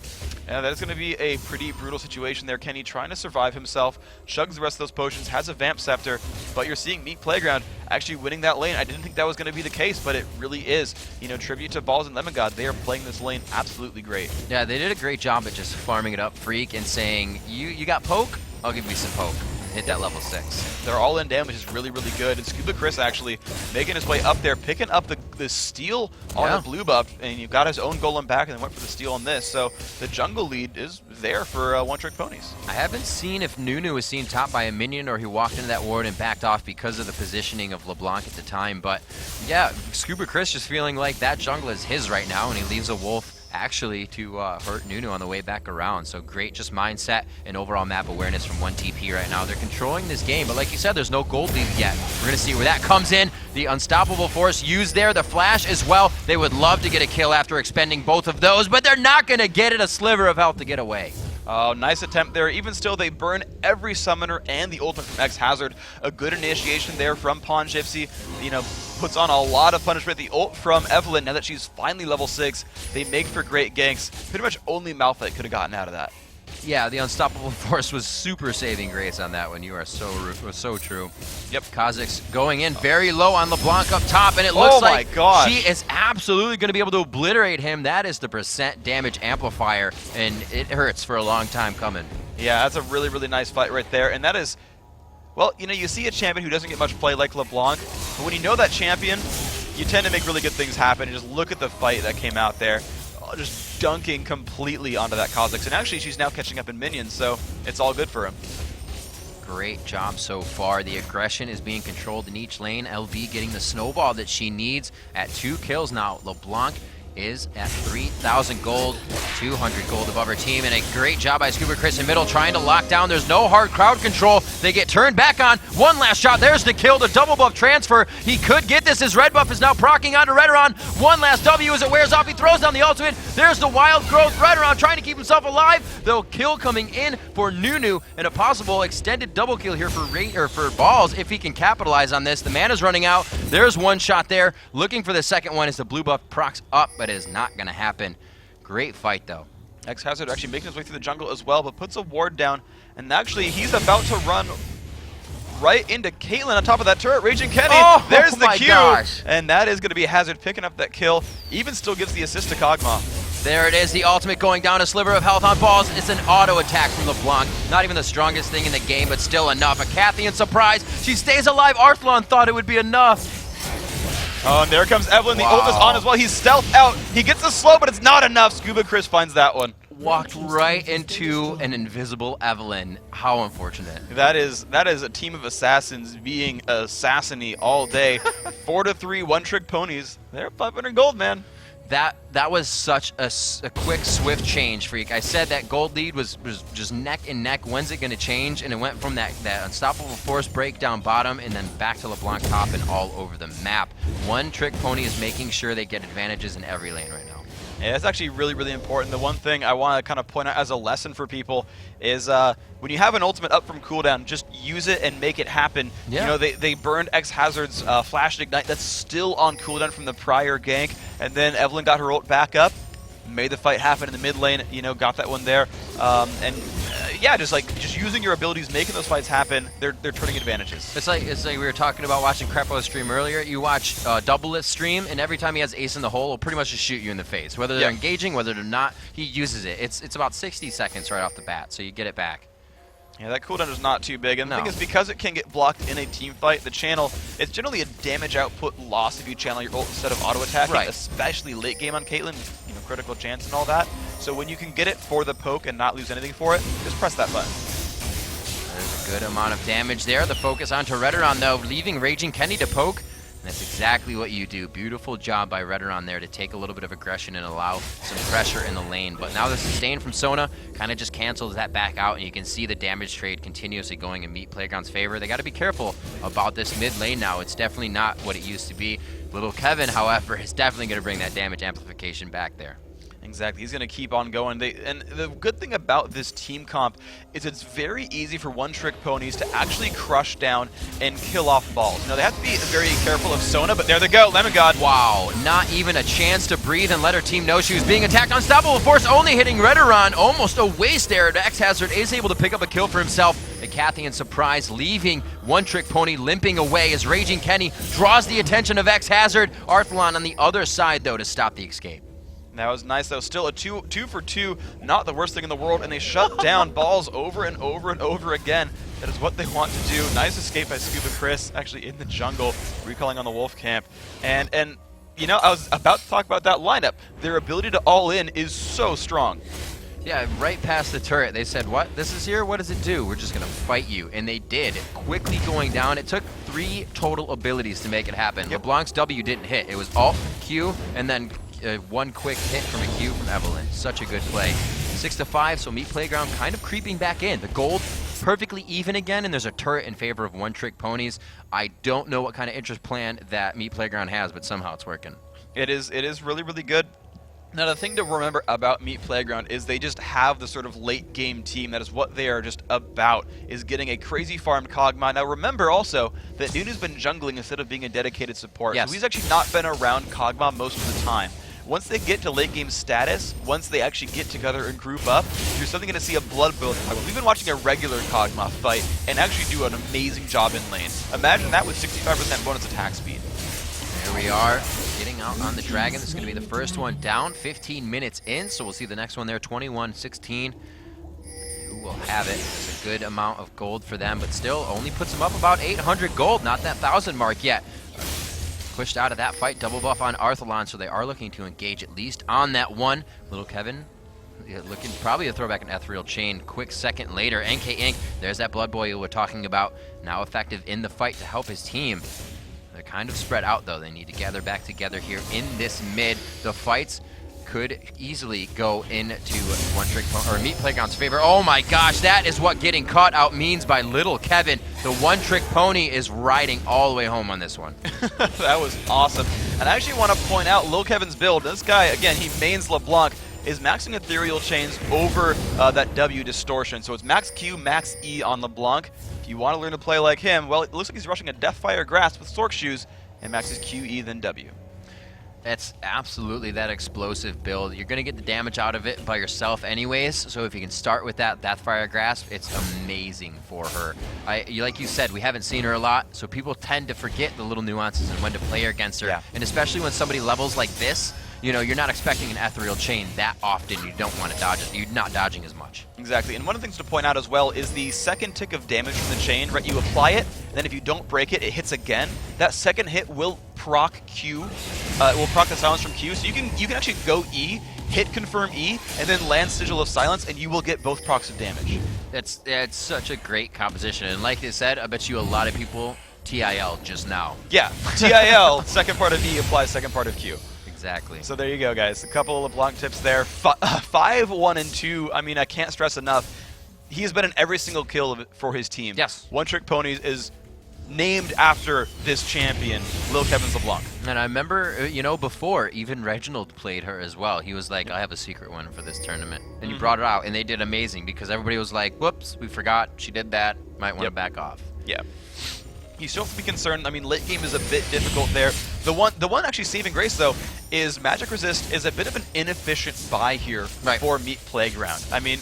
Yeah, that is going to be a pretty brutal situation there. Kenny trying to survive himself, chugs the rest of those potions, has a Vamp Scepter, but you're seeing Meat Playground actually winning that lane. I didn't think that was going to be the case, but it really is. You know, tribute to Balls and Lemon God. They are playing this lane absolutely great. Yeah, they did a great job at just farming it up, Freak, and saying, you got poke? I'll give you some poke. Hit that level 6. Their all-in damage is really, really good. And Scuba Chris actually making his way up there, picking up the steal on the blue buff, and you've got his own golem back and then went for the steal on this. So the jungle lead is there for one-trick ponies. I haven't seen if Nunu was seen top by a minion or he walked into that ward and backed off because of the positioning of LeBlanc at the time. But yeah, Scuba Chris just feeling like that jungle is his right now, and he leaves a wolf actually to hurt Nunu on the way back around. So great just mindset and overall map awareness from 1TP right now. They're controlling this game, but like you said, there's no gold lead yet. We're going to see where that comes in. The unstoppable force used there, the flash as well. They would love to get a kill after expending both of those, but they're not going to get it. A sliver of health to get away. Oh, nice attempt there. Even still, they burn every summoner and the ultimate from X-Hazard. A good initiation there from Pawn Gypsy. You know, puts on a lot of punishment. The ult from Evelyn, now that she's finally level 6, they make for great ganks. Pretty much only Malphite could have gotten out of that. Yeah, the unstoppable force was super saving grace on that one. You are so true. Yep. Kha'Zix going in very low on LeBlanc up top, and it looks like she is absolutely going to be able to obliterate him. That is the % damage amplifier, and it hurts for a long time coming. Yeah, that's a really, really nice fight right there, and that is, well, you know, you see a champion who doesn't get much play like LeBlanc, but when you know that champion, you tend to make really good things happen. And just look at the fight that came out there. Just dunking completely onto that Kha'Zix. And actually, she's now catching up in minions, so it's all good for him. Great job so far. The aggression is being controlled in each lane. LV getting the snowball that she needs at 2 kills now. LeBlanc is at 3,000 gold, 200 gold above her team, and a great job by Scuba Chris in middle trying to lock down. There's no hard crowd control. They get turned back on. One last shot. There's the kill, the double buff transfer. He could get this. His red buff is now proccing onto Redoran. One last W as it wears off. He throws down the ultimate. There's the wild growth. Redoran trying to keep himself alive. The kill coming in for Nunu, and a possible extended double kill here for Balls if he can capitalize on this. The mana's running out. There's one shot there. Looking for the second one as the blue buff procs up, but is not going to happen. Great fight, though. X-Hazard actually making his way through the jungle as well, but puts a ward down, and actually he's about to run right into Caitlyn on top of that turret. Raging Kenny, there's the Q, and that is going to be Hazard picking up that kill. Even still gives the assist to Kog'Maw. There it is, the ultimate going down, a sliver of health on Balls. It's an auto attack from LeBlanc. Not even the strongest thing in the game, but still enough. A Cathian surprise. She stays alive. Arthlon thought it would be enough. Oh, and there comes Evelyn. The ult is on as well. He's stealthed out. He gets the slow, but it's not enough. Scuba Chris finds that one. Walked right into an invisible Evelyn. How unfortunate. That is a team of assassins being assassiny all day. 4-3 one-trick ponies. They're 500 gold, man. That was such a quick, swift change, Freak. I said that gold lead was just neck and neck. When's it going to change? And it went from that unstoppable force break down bottom and then back to LeBlanc top and all over the map. One trick pony is making sure they get advantages in every lane right now. Yeah, that's actually really, really important. The one thing I want to kind of point out as a lesson for people is when you have an ultimate up from cooldown, just use it and make it happen. Yeah. You know, they burned X-Hazard's Flash and Ignite. That's still on cooldown from the prior gank. And then Evelyn got her ult back up, made the fight happen in the mid lane, you know, got that one there. Yeah, just using your abilities, making those fights happen, they're turning advantages. It's like we were talking about watching Crepo's stream earlier. You watch Doublelit stream, and every time he has ace in the hole, he'll pretty much just shoot you in the face. Whether they're engaging, whether they're not, he uses it. It's about 60 seconds right off the bat, so you get it back. Yeah, that cooldown is not too big, and the thing is, because it can get blocked in a team fight, the channel, it's generally a damage output loss if you channel your ult instead of auto-attacking, especially late game on Caitlyn, you know, critical chance and all that. So when you can get it for the poke and not lose anything for it, just press that button. There's a good amount of damage there. The focus onto Redoran, though, leaving Raging Kenny to poke. That's exactly what you do. Beautiful job by Redoran there to take a little bit of aggression and allow some pressure in the lane. But now the sustain from Sona kind of just cancels that back out, and you can see the damage trade continuously going in Meat Playground's favor. They got to be careful about this mid lane now. It's definitely not what it used to be. Little Kevin, however, is definitely going to bring that damage amplification back there. Exactly. He's going to keep on going. And the good thing about this team comp is it's very easy for one-trick ponies to actually crush down and kill off balls. Now, they have to be very careful of Sona, but there they go. Lemon God. Wow, not even a chance to breathe and let her team know she was being attacked. Unstoppable Force only hitting Redoron. Almost a waste there. X-Hazard is able to pick up a kill for himself. The Cathian surprise, leaving one-trick pony limping away as Raging Kenny draws the attention of X-Hazard. Arthalon on the other side, though, to stop the escape. That was nice, though. Still a two for two, not the worst thing in the world, and they shut down balls over and over and over again. That is what they want to do. Nice escape by Scuba Chris, actually in the jungle, recalling on the Wolf camp. And you know, I was about to talk about that lineup. Their ability to all in is so strong. Yeah, right past the turret, they said, what? This is here? What does it do? We're just going to fight you. And they did. Quickly going down. It took 3 total abilities to make it happen. Yep. LeBlanc's W didn't hit. It was Alt, Q, and then one quick hit from a Q from Evelyn. Such a good play. 6-5, so Meat Playground kind of creeping back in. The gold perfectly even again, and there's a turret in favor of one-trick ponies. I don't know what kind of interest plan that Meat Playground has, but somehow it's working. It is really, really good. Now, the thing to remember about Meat Playground is they just have the sort of late-game team. That is what they are just about, is getting a crazy farmed Kog'Maw. Now, remember also that Nunu's been jungling instead of being a dedicated support. Yes. So he's actually not been around Kog'Maw most of the time. Once they get to late-game status, once they actually get together and group up, you're suddenly going to see a blood build. We've been watching a regular Kog'Maw fight and actually do an amazing job in lane. Imagine that with 65% bonus attack speed. There we are, getting out on the Dragon. This is going to be the first one down, 15 minutes in, so we'll see the next one there, 21-16. Who will have it? It's a good amount of gold for them, but still only puts them up about 800 gold, not that 1,000 mark yet. Pushed out of that fight, double buff on Arthalon, so they are looking to engage at least on that one. Little Kevin looking probably to throw back an Ethereal Chain. Quick second later, NK Inc. There's that Blood Boy we're talking about, now effective in the fight to help his team. They're kind of spread out, though. They need to gather back together here in this mid. The fights could easily go into one-trick or Meat Playground's favor. Oh my gosh, that is what getting caught out means by Little Kevin. The one-trick pony is riding all the way home on this one. That was awesome. And I actually want to point out Lil Kevin's build. This guy, again, he mains LeBlanc, is maxing Ethereal Chains over that W distortion. So it's max Q, max E on LeBlanc. If you want to learn to play like him, well, it looks like he's rushing a Deathfire Grasp with Sork Shoes and maxes Q, E, then W. It's absolutely that explosive build. You're going to get the damage out of it by yourself anyways, so if you can start with that Deathfire Grasp, it's amazing for her. Like you said, we haven't seen her a lot, so people tend to forget the little nuances and when to play against her. Yeah. And especially when somebody levels like this, you know, you're not expecting an Ethereal Chain that often. You don't want to dodge it. You're not dodging as much. Exactly, and one of the things to point out as well is the second tick of damage from the chain, right? You apply it, and then if you don't break it, it hits again. That second hit will proc Q, will proc the silence from Q, so you can actually go E, hit confirm E, and then land Sigil of Silence, and you will get both procs of damage. It's such a great composition, and like I said, I bet you a lot of people TIL just now. Yeah, TIL, second part of E applies second part of Q. Exactly. So there you go, guys. A couple of LeBlanc tips there. 5, 1, and 2. I mean, I can't stress enough. He has been in every single kill for his team. Yes. One Trick Ponies is named after this champion, Lil Kevin's LeBlanc. And I remember, you know, before, even Reginald played her as well. He was like, I have a secret one for this tournament. And you brought it out, and they did amazing because everybody was like, whoops, we forgot she did that. Might want to back off. Yeah. You still have to be concerned. I mean, late game is a bit difficult there. The one actually saving grace, though, is Magic Resist is a bit of an inefficient buy here for Meat Playground. I mean,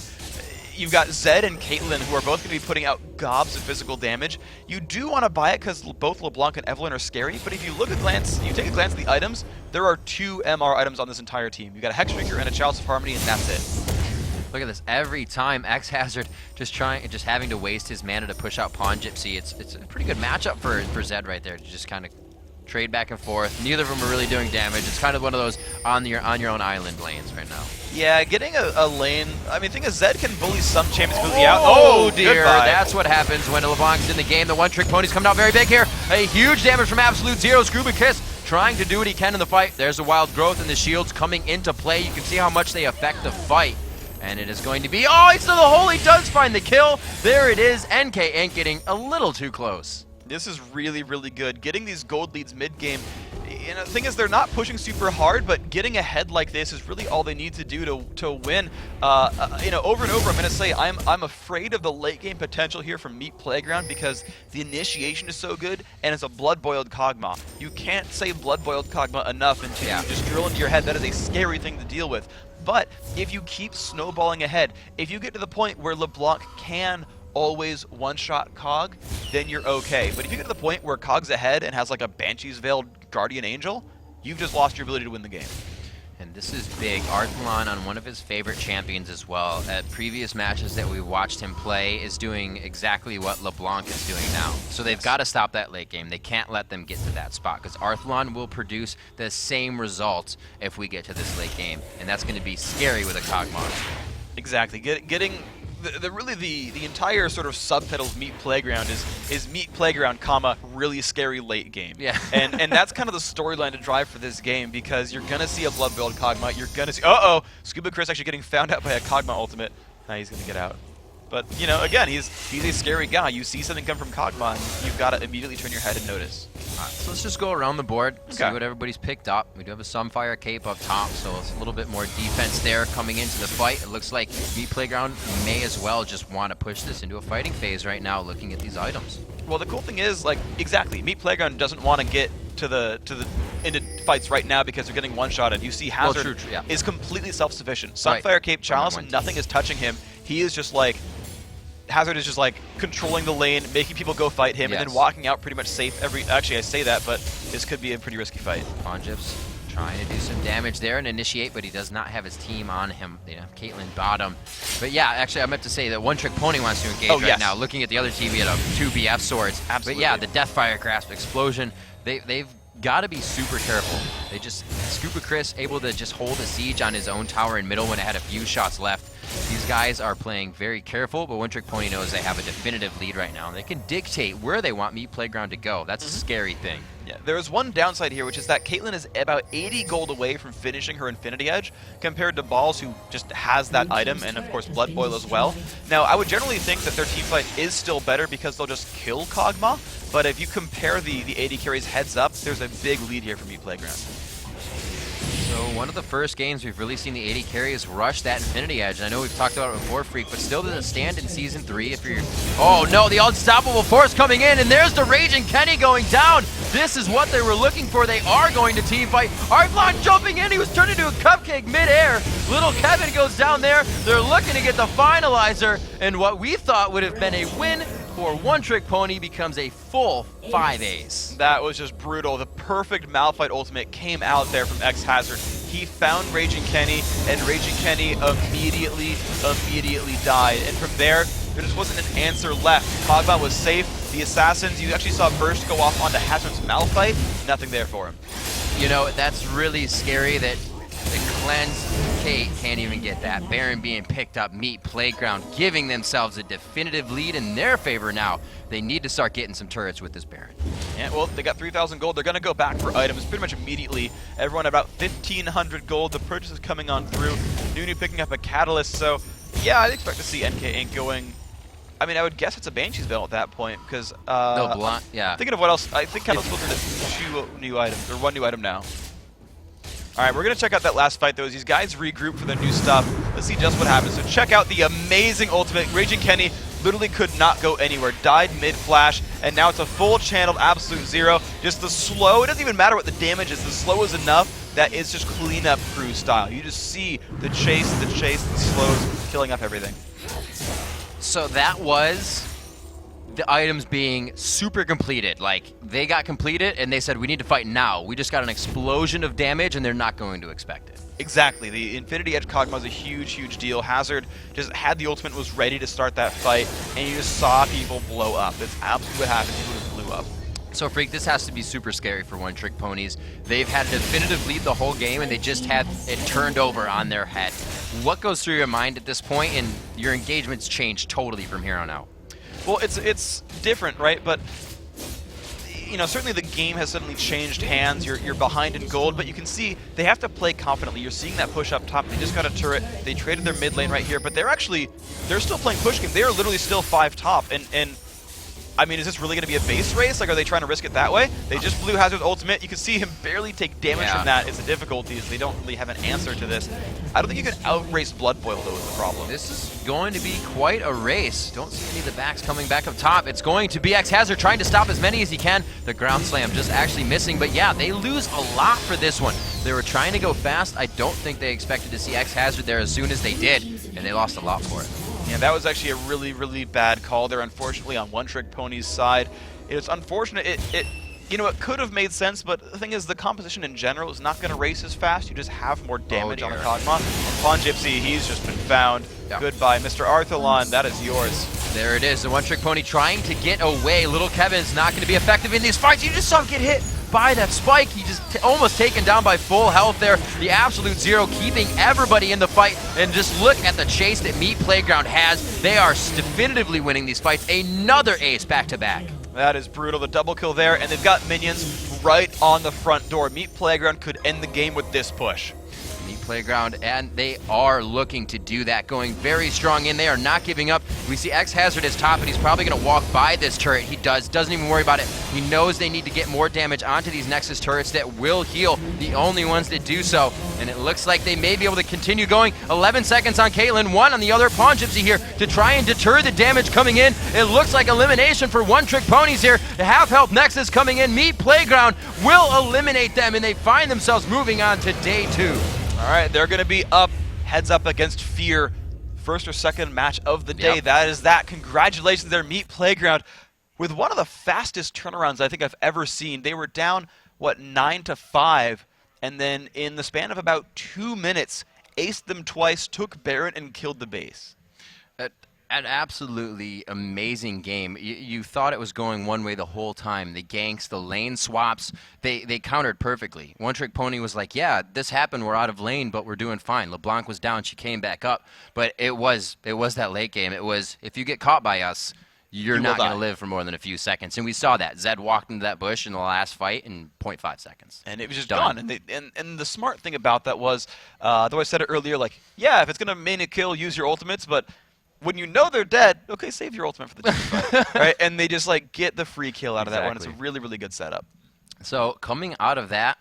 you've got Zed and Caitlyn, who are both going to be putting out gobs of physical damage. You do want to buy it because both LeBlanc and Evelyn are scary, but if you take a glance at the items, there are 2 MR items on this entire team. You've got a Hexdrinker and a Chalice of Harmony, and that's it. Look at this. Every time X-Hazard just having to waste his mana to push out Pawn Gypsy. It's a pretty good matchup for Zed right there to just kind of trade back and forth. Neither of them are really doing damage. It's kind of one of those on your own island lanes right now. Yeah, getting a lane. I mean, the thing is, Zed can bully some champions completely out. Oh dear, goodbye. That's what happens when LeBlanc's in the game. The one-trick pony's coming out very big here. A huge damage from Absolute Zero. Scuba Kiss trying to do what he can in the fight. There's a Wild Growth and the shields coming into play. You can see how much they affect the fight. And it is going to be, oh, it's to the hole. He does find the kill. There it is. NK Inc. getting a little too close. This is really, really good. Getting these gold leads mid-game And the thing is, they're not pushing super hard, but getting ahead like this is really all they need to do to win. You know, over and over, I'm going to say I'm afraid of the late game potential here from Meat Playground because the initiation is so good, and it's a blood-boiled Kog'Maw. You can't say blood-boiled Kog'Maw enough until you just drill into your head. That is a scary thing to deal with. But if you keep snowballing ahead, if you get to the point where LeBlanc can always one-shot Cog, then you're okay. But if you get to the point where Cog's ahead and has like a Banshee's Veiled Guardian Angel, you've just lost your ability to win the game. And this is big. Arthalon on one of his favorite champions as well. At previous matches that we watched him play is doing exactly what LeBlanc is doing now. So they've got to stop that late game. They can't let them get to that spot because Arthalon will produce the same results if we get to this late game. And that's going to be scary with a Kog'Maw. Exactly. Getting really the entire sort of subtitle of Meat Playground is Meat Playground, comma, really scary late game. Yeah. and that's kind of the storyline to drive for this game because you're gonna see a blood build Kog'Maw. You're gonna see Scuba Chris actually getting found out by a Kog'Maw ultimate. Now he's gonna get out. But you know, again, he's a scary guy. You see something come from Kog'Maw, and you've got to immediately turn your head and notice. So let's just go around the board, see what everybody's picked up. We do have a Sunfire Cape up top, so it's a little bit more defense there coming into the fight. It looks like Meat Playground may as well just want to push this into a fighting phase right now, looking at these items. Well, the cool thing is, like, exactly, Meat Playground doesn't want to get into fights right now because they're getting one-shotted. You see Hazard is completely self-sufficient. Sunfire Cape Chalice, nothing is touching him. He is just like... Hazard is just like controlling the lane, making people go fight him, and then walking out pretty much safe Actually, I say that, but this could be a pretty risky fight. Ponjib's trying to do some damage there and initiate, but he does not have his team on him. You know, Caitlyn bottom. But yeah, actually, I meant to say that One Trick Pony wants to engage right now. Looking at the other team, he had 2 BF swords. Absolutely. But yeah, the Deathfire Grasp explosion. They've got to be super careful. They just Scuba Chris able to just hold a siege on his own tower in middle when it had a few shots left. These guys are playing very careful, but One Trick Pony knows they have a definitive lead right now. They can dictate where they want Meat Playground to go. That's a scary thing. Yeah, there is one downside here, which is that Caitlyn is about 80 gold away from finishing her Infinity Edge, compared to Balls, who just has that item, and of course Blood Boil as well. Now, I would generally think that their teamfight is still better because they'll just kill Kog'Maw, but if you compare the AD carries heads up, there's a big lead here for Meat Playground. So one of the first games we've really seen the AD carries rush that Infinity Edge. I know we've talked about it before, Freak, but still doesn't stand in Season 3 if you're... Oh no, the Unstoppable Force coming in, and there's the Raging Kenny going down. This is what they were looking for. They are going to team fight. Arthalon jumping in, he was turned into a cupcake mid-air. Little Kevin goes down there. They're looking to get the finalizer, and what we thought would have been a win for One Trick Pony becomes a full 5 ace. That was just brutal. The perfect Malphite ultimate came out there from X-Hazard. He found Raging Kenny, and Raging Kenny immediately died. And from there just wasn't an answer left. Kog'Maw was safe. The Assassins, you actually saw Burst go off onto Hazard's Malphite. Nothing there for him. You know, that's really scary that the Cleanse Kate can't even get that. Baron being picked up, Meat Playground giving themselves a definitive lead in their favor now. They need to start getting some turrets with this Baron. Yeah, well, they got 3,000 gold. They're going to go back for items pretty much immediately. Everyone about 1,500 gold. The purchase is coming on through. Nunu picking up a Catalyst. So, yeah, I'd expect to see NK Inc. going... I mean, I would guess it's a Banshee's Veil at that point, because... Thinking of what else. I think Catalyst goes into 2 new items, or 1 new item now. Alright, we're going to check out that last fight, though, as these guys regroup for their new stuff. Let's see just what happens. So check out the amazing ultimate. Raging Kenny literally could not go anywhere. Died mid-flash, and now it's a full channeled absolute zero. Just the slow, it doesn't even matter what the damage is. The slow is enough that it's just cleanup crew style. You just see the chase, the slows, killing up everything. So that was the items being super completed. Like, they got completed and they said, we need to fight now. We just got an explosion of damage and they're not going to expect it. Exactly. The Infinity Edge Kog'Maw is a huge deal. Hazard just had the ultimate, was ready to start that fight, and you just saw people blow up. That's absolutely what happened. People just blew up. So, Freak, this has to be super scary for One Trick Ponies. They've had a definitive lead the whole game, and they just had it turned over on their head. What goes through your mind at this point, and your engagements change totally from here on out? Well, it's different, right? But you know, certainly the game has suddenly changed hands. You're behind in gold, but you can see they have to play confidently. You're seeing that push up top. They just got a turret. They traded their mid lane right here, but they're still playing push game. They are literally still 5 top, and I mean, is this really going to be a base race? Like, are they trying to risk it that way? They just blew Hazard's ultimate. You can see him barely take damage from that. It's the difficulties. They don't really have an answer to this. I don't think you can outrace Blood Boil, though, is the problem. This is going to be quite a race. Don't see any of the backs coming back up top. It's going to be X Hazard trying to stop as many as he can. The ground slam just actually missing. But yeah, they lose a lot for this one. They were trying to go fast. I don't think they expected to see X Hazard there as soon as they did, and they lost a lot for it. Yeah, that was actually a really, really bad call there, unfortunately, on One Trick Pony's side. It's unfortunate. It could have made sense, but the thing is, the composition in general is not going to race as fast. You just have more damage on the Kog'Maw. And Pawn Gypsy, he's just been found. Yeah. Goodbye, Mr. Arthalon, that is yours. There it is, the One Trick Pony trying to get away. Little Kevin's not going to be effective in these fights. You just saw him get hit by that spike. He just almost taken down by full health there. The absolute zero keeping everybody in the fight. And just look at the chase that Meat Playground has. They are definitively winning these fights. Another ace back-to-back. That is brutal, the double kill there, and they've got minions right on the front door. Meat Playground could end the game with this push. Meat Playground, and they are looking to do that, going very strong in. They are not giving up. We see X Hazard is top, and he's probably going to walk by this turret. He doesn't even worry about it. He knows they need to get more damage onto these Nexus turrets that will heal, the only ones that do so. And it looks like they may be able to continue going. 11 seconds on Caitlyn, 1 on the other Pawn Gypsy here to try and deter the damage coming in. It looks like elimination for One Trick Ponies here. The half health Nexus coming in. Meat Playground will eliminate them, and they find themselves moving on to day 2. All right, they're going to be up, heads up against Fear. First or second match of the day. Yep. That is that. Congratulations there, Meat Playground. With one of the fastest turnarounds I think I've ever seen. They were down, 9-5, and then in the span of about 2 minutes, aced them twice, took Baron, and killed the base. An absolutely amazing game. You thought it was going one way the whole time. The ganks, the lane swaps, they countered perfectly. One Trick Pony was like, yeah, this happened, we're out of lane, but we're doing fine. LeBlanc was down, she came back up. But it was that late game. It was, if you get caught by us, you're not going to live for more than a few seconds. And we saw that. Zed walked into that bush in the last fight in 0.5 seconds. And it was just done. And the smart thing about that was, though I said it earlier, like, yeah, if it's going to main a kill, use your ultimates, but when you know they're dead, okay, save your ultimate for the team fight, right? And they just like get the free kill out of that one. It's a really, really good setup. So coming out of that,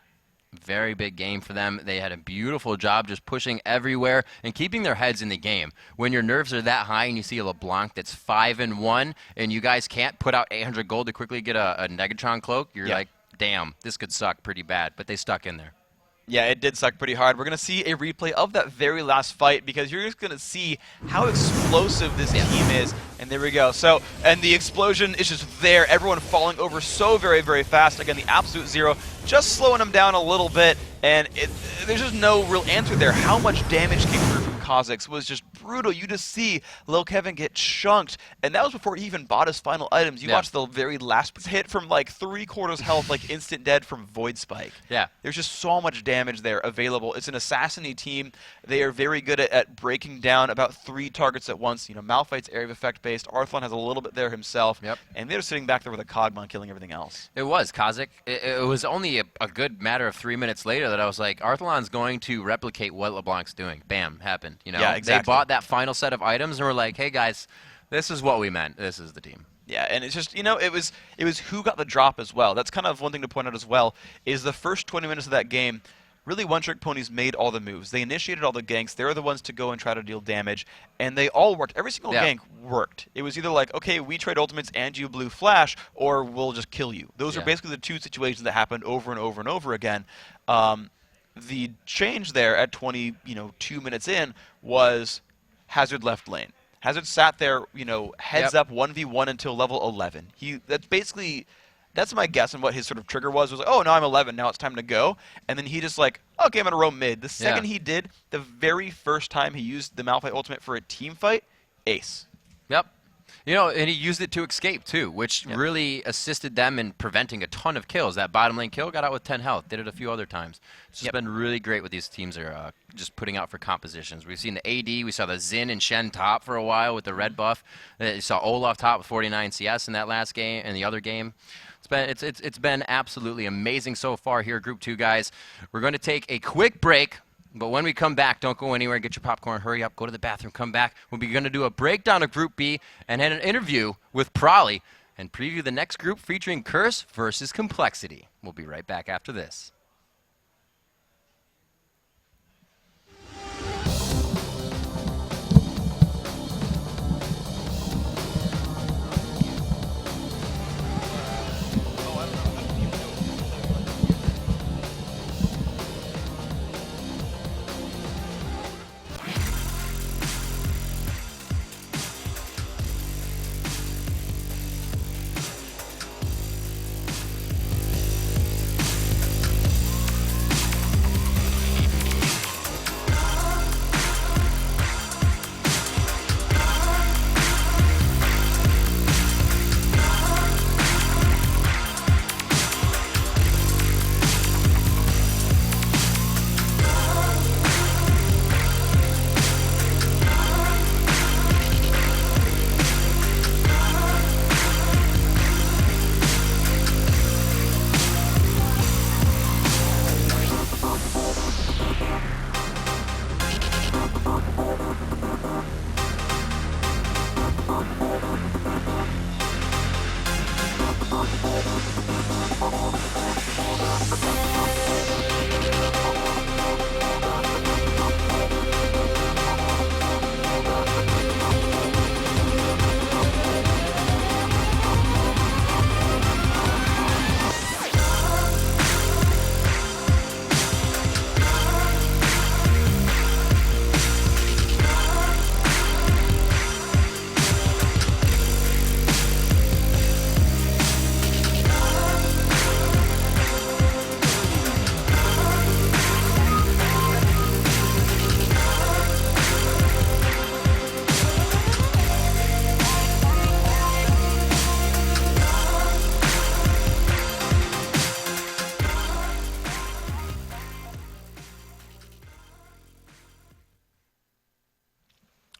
very big game for them. They had a beautiful job just pushing everywhere and keeping their heads in the game. When your nerves are that high and you see a LeBlanc that's 5-1 and you guys can't put out 800 gold to quickly get a Negatron cloak, you're like, damn, this could suck pretty bad. But they stuck in there. Yeah, it did suck pretty hard. We're going to see a replay of that very last fight because you're just going to see how explosive this team is. And there we go. So, and the explosion is just there. Everyone falling over so very, very fast. Again, the absolute zero just slowing them down a little bit. And there's just no real answer there. How much damage came through from Kha'Zix was just brutal. You just see Lil Kevin get chunked. And that was before he even bought his final items. You watched the very last hit from like 3/4 health, like instant dead from Void Spike. Yeah. There's just so much damage there available. It's an assassin-y team. They are very good at breaking down about 3 targets at once. You know, Malphite's area of effect based. Arthalon has a little bit there himself. Yep. And they're sitting back there with a Kog'Maw killing everything else. It was Kha'Zix. It was only a good matter of 3 minutes later that I was like, Arthalon's going to replicate what LeBlanc's doing. Bam, happened. You know, yeah, exactly. They bought that final set of items and were like, hey guys, this is what we meant. This is the team. Yeah, and it's just, you know, it was who got the drop as well. That's kind of one thing to point out as well, is the first 20 minutes of that game, really One Trick Ponies made all the moves. They initiated all the ganks. They were the ones to go and try to deal damage, and they all worked. Every single gank worked. It was either like, okay, we trade ultimates and you blue flash, or we'll just kill you. Those are basically the two situations that happened over and over and over again. The change there at 2 minutes in was Hazard left lane. Hazard sat there, you know, heads up 1v1 until level 11. That's my guess on what his sort of trigger was like, oh, now I'm 11, now it's time to go. And then he just like, okay, I'm going to roam mid. The second he did, the very first time he used the Malphite ultimate for a team fight, ace. Yep. You know, and he used it to escape, too, which really assisted them in preventing a ton of kills. That bottom lane kill got out with 10 health, did it a few other times. It's just been really great what these teams are just putting out for compositions. We've seen the AD, we saw the Xin and Shen top for a while with the red buff. You saw Olaf top with 49 CS in that last game, and the other game. It's been absolutely amazing so far here, Group 2, guys. We're going to take a quick break. But when we come back, don't go anywhere. Get your popcorn. Hurry up. Go to the bathroom. Come back. We'll be going to do a breakdown of Group B and an interview with Prolly. and preview the next group featuring Curse versus Complexity. We'll be right back after this.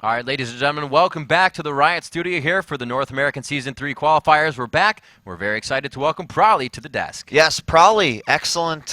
All right, ladies and gentlemen, welcome back to the Riot Studio here for the North American Season 3 qualifiers. We're back. We're very excited to welcome Prolly to the desk. Yes, Prolly, excellent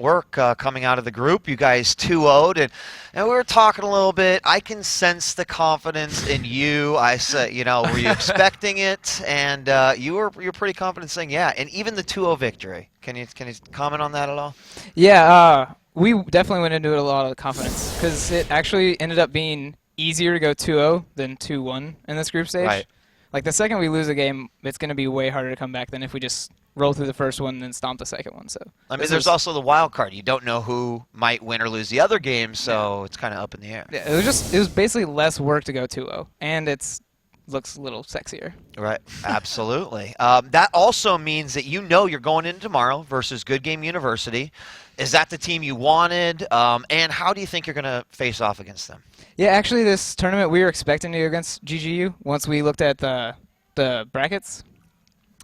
work coming out of the group. You guys 2-0'd, and we were talking a little bit. I can sense the confidence in you. I said, were you expecting it? And you're pretty confident saying, yeah. And even the 2-0 victory. Can you comment on that at all? Yeah, we definitely went into it a lot of confidence because it actually ended up being easier to go 2-0 than 2-1 in this group stage. Right. Like the second we lose a game, it's going to be way harder to come back than if we just roll through the first one and then stomp the second one. So I mean, there's also the wild card. You don't know who might win or lose the other game, so it's kind of up in the air. Yeah, it was basically less work to go 2-0, and it's looks a little sexier. Right, absolutely. That also means that you're going in tomorrow versus Good Game University. Is that the team you wanted? And how do you think you're going to face off against them? Yeah, actually, this tournament we were expecting to go against GGU once we looked at the brackets,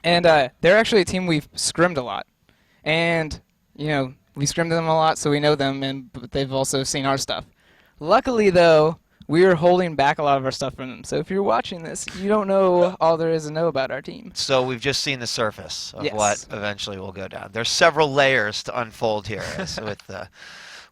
and they're actually a team we've scrimmed a lot, and we scrimmed them a lot, so we know them, and they've also seen our stuff. Luckily, though, we are holding back a lot of our stuff from them. So if you're watching this, you don't know all there is to know about our team. So we've just seen the surface of Yes. what eventually will go down. There's several layers to unfold here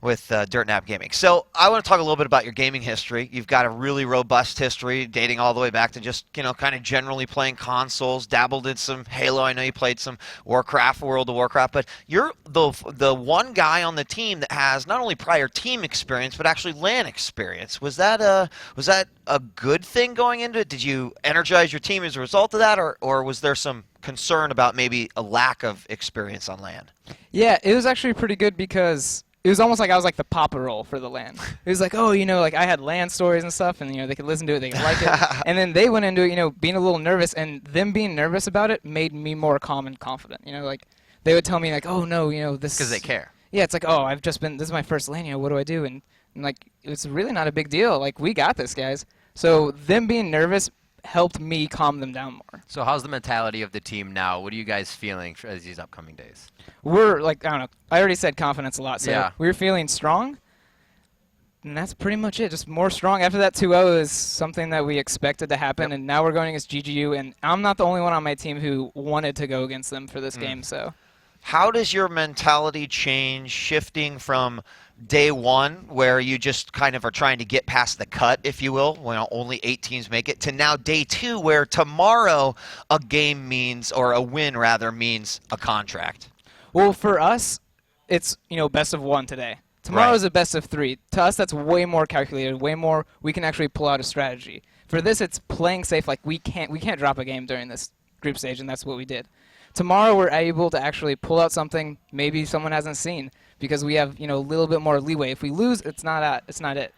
with Dirt Nap Gaming. So I want to talk a little bit about your gaming history. You've got a really robust history dating all the way back to just, kind of generally playing consoles, dabbled in some Halo. I know you played some Warcraft, World of Warcraft, but you're the one guy on the team that has not only prior team experience, but actually LAN experience. Was that a good thing going into it? Did you energize your team as a result of that, or was there some concern about maybe a lack of experience on LAN? Yeah, it was actually pretty good because it was almost like I was like the Papa role for the LAN. It was like, like I had LAN stories and stuff, and they could listen to it, they could like it. And then they went into it, being a little nervous, and them being nervous about it made me more calm and confident. Like they would tell me like, oh no, this Because they care. Yeah, it's like, oh, this is my first LAN, what do I do? And like it's really not a big deal. Like we got this, guys. So them being nervous helped me calm them down more. So how's the mentality of the team now? What are you guys feeling as these upcoming days? We're like, I don't know, I already said confidence a lot, so Yeah. we're feeling strong, and that's pretty much it, just more strong. After that 2-0 is something that we expected to happen, and now we're going against GGU, and I'm not the only one on my team who wanted to go against them for this game, so. how does your mentality change shifting from day one, where you just kind of are trying to get past the cut, if you will, when only 8 teams make it, to now day 2, where tomorrow a game means, or a win rather, means a contract? Well, for us, it's best of 1 today. Tomorrow is a best of 3. To us, that's way more calculated, way more. We can actually pull out a strategy. For this, it's playing safe. Like we can't drop a game during this group stage, and that's what we did. Tomorrow, we're able to actually pull out something maybe someone hasn't seen, because we have a little bit more leeway. If we lose, it's not it.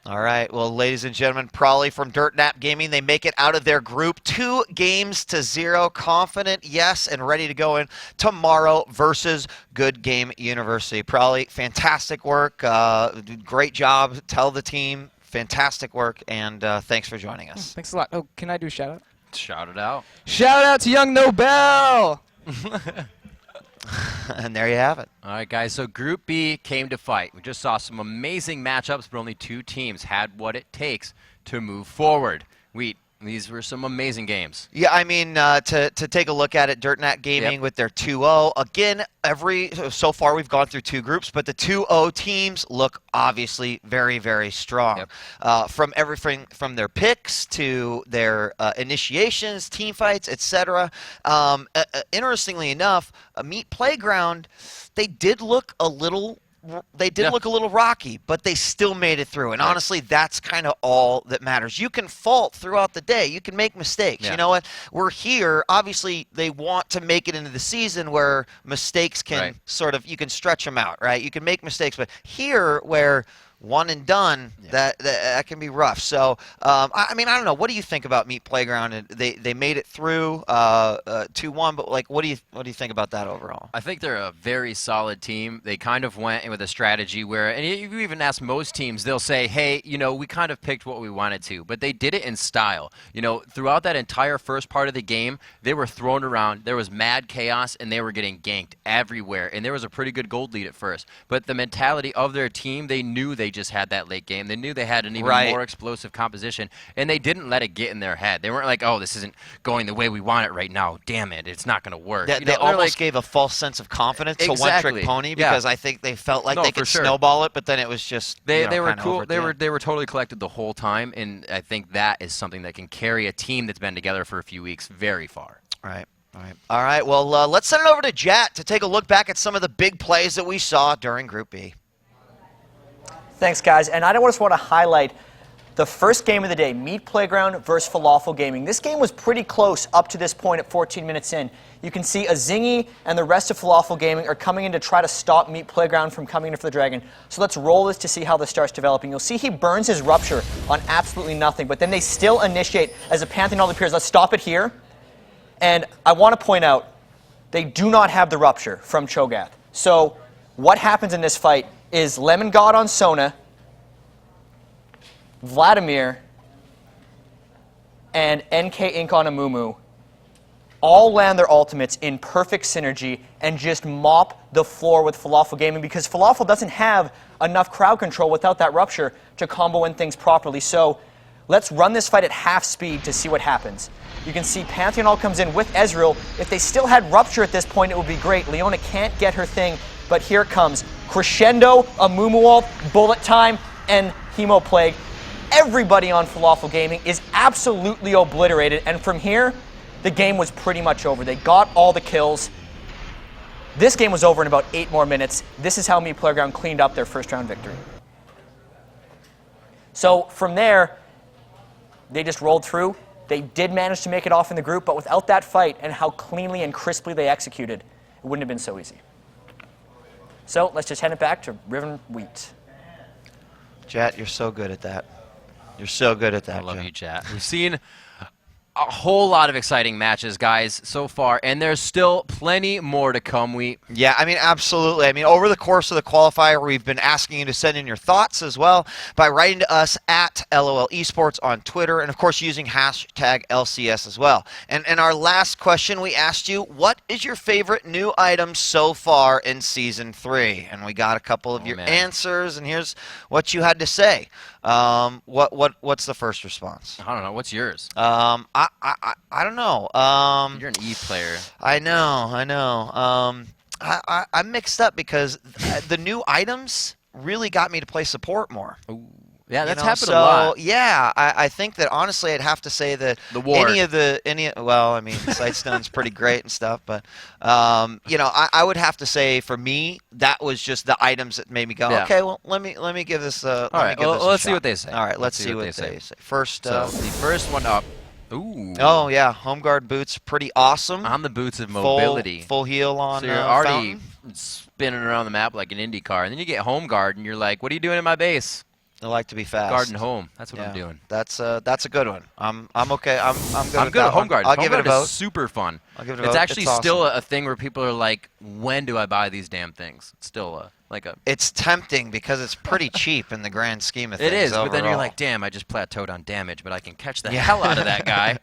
All right, well, ladies and gentlemen, Prawley from DirtNap Gaming, they make it out of their group 2-0, confident, yes, and ready to go in tomorrow versus Good Game University. Prawley, fantastic work, great job. Tell the team, fantastic work, and thanks for joining us. Thanks a lot. Oh, can I do a shout out? Shout it out. Shout out to Young Nobel. And there you have it. All right, guys, so Group B came to fight. We just saw some amazing matchups, but only 2 teams had what it takes to move forward. These were some amazing games. Yeah, I mean, to take a look at it, DirtNat Gaming with their 2-0. Again, so far we've gone through 2 groups, but the 2-0 teams look obviously very, very strong. From everything from their picks to their initiations, team fights, etc. Interestingly enough, Meat Playground, they did look a little rocky, but they still made it through. And honestly, that's kind of all that matters. You can fault throughout the day. You can make mistakes. Yeah. You know what? We're here. Obviously, they want to make it into the season where mistakes can you can stretch them out, right? You can make mistakes, but here where one and done, that can be rough. So, I mean, I don't know. What do you think about Meat Playground? They made it through 2-1, but like, what do you think about that overall? I think they're a very solid team. They kind of went in with a strategy where, and you even ask most teams, they'll say, hey, we kind of picked what we wanted to, but they did it in style. Throughout that entire first part of the game, they were thrown around. There was mad chaos, and they were getting ganked everywhere, and there was a pretty good gold lead at first. But the mentality of their team, they knew they just had that late game. They knew they had an even more explosive composition, and they didn't let it get in their head. They weren't like, oh, this isn't going the way we want it right now. Damn it, it's not going to work. They almost gave a false sense of confidence to One Trick Pony, because I think they felt like they could snowball it, but then it was just they were cool. They were totally collected the whole time, and I think that is something that can carry a team that's been together for a few weeks very far. All right. Well, let's send it over to Jat to take a look back at some of the big plays that we saw during Group B. Thanks, guys. And I just want to highlight the first game of the day, Meat Playground versus Falafel Gaming. This game was pretty close up to this point at 14 minutes in. You can see Azingi and the rest of Falafel Gaming are coming in to try to stop Meat Playground from coming in for the Dragon. So let's roll this to see how this starts developing. You'll see he burns his Rupture on absolutely nothing, but then they still initiate as a Pantheon appears. Let's stop it here. And I want to point out, they do not have the Rupture from Cho'Gath. So what happens in this fight is Lemon God on Sona, Vladimir, and NK Inc on Amumu all land their ultimates in perfect synergy and just mop the floor with Falafel Gaming, because Falafel doesn't have enough crowd control without that Rupture to combo in things properly. So let's run this fight at half speed to see what happens. You can see Pantheon all comes in with Ezreal. If they still had Rupture at this point, it would be great. Leona can't get her thing, but here it comes. Crescendo, Amumu ult, Bullet Time, and Hemo Plague. Everybody on Falafel Gaming is absolutely obliterated, and from here, the game was pretty much over. They got all the kills. This game was over in about 8 more minutes. This is how Meat Playground cleaned up their first round victory. So from there, they just rolled through. They did manage to make it off in the group, but without that fight and how cleanly and crisply they executed, it wouldn't have been so easy. So let's just hand it back to Riven Wheat. Jat, you're so good at that. You're so good at that. I love you, Chat. We've seen a whole lot of exciting matches, guys, so far, and there's still plenty more to come. Yeah, I mean, absolutely. I mean, over the course of the qualifier, we've been asking you to send in your thoughts as well by writing to us at LOL Esports on Twitter, and of course using hashtag LCS as well. And our last question, we asked you, what is your favorite new item so far in Season 3? And we got a couple of your answers, and here's what you had to say. What's the first response? I don't know. What's yours? I don't know. You're an Eve player. I know. I'm mixed up because the new items really got me to play support more. Ooh. Yeah, that's You know, happened so, a lot. yeah, I think that honestly I'd have to say that The ward. well, I mean, Sightstone's pretty great and stuff, but you know, I would have to say for me that was just the items that made me go, Yeah. okay, well, let me give this All right, well, let's see what they say. All right, let's see what they say. First, So the first one up. Ooh. oh yeah, home guard boots, pretty awesome. On the boots of mobility. Full heal on. So you're already Fountain. spinning around the map like an Indy car, and then you get home guard, and you're like, "What are you doing in my base?" I like to be fast. Guarding home. That's what Yeah, I'm doing. that's a good one. I'm okay. I'm good. I'm with good that at home one. guard. I'll Home give it a guard is vote. super fun. I'll give it a It's vote. actually It's still awesome. a thing where people are like, "When do I buy these damn things?" It's still like a. It's tempting because it's pretty cheap in the grand scheme of things. It is, but then you're overall. like, "Damn, I just plateaued on damage, but I can catch the Yeah. hell out of that guy."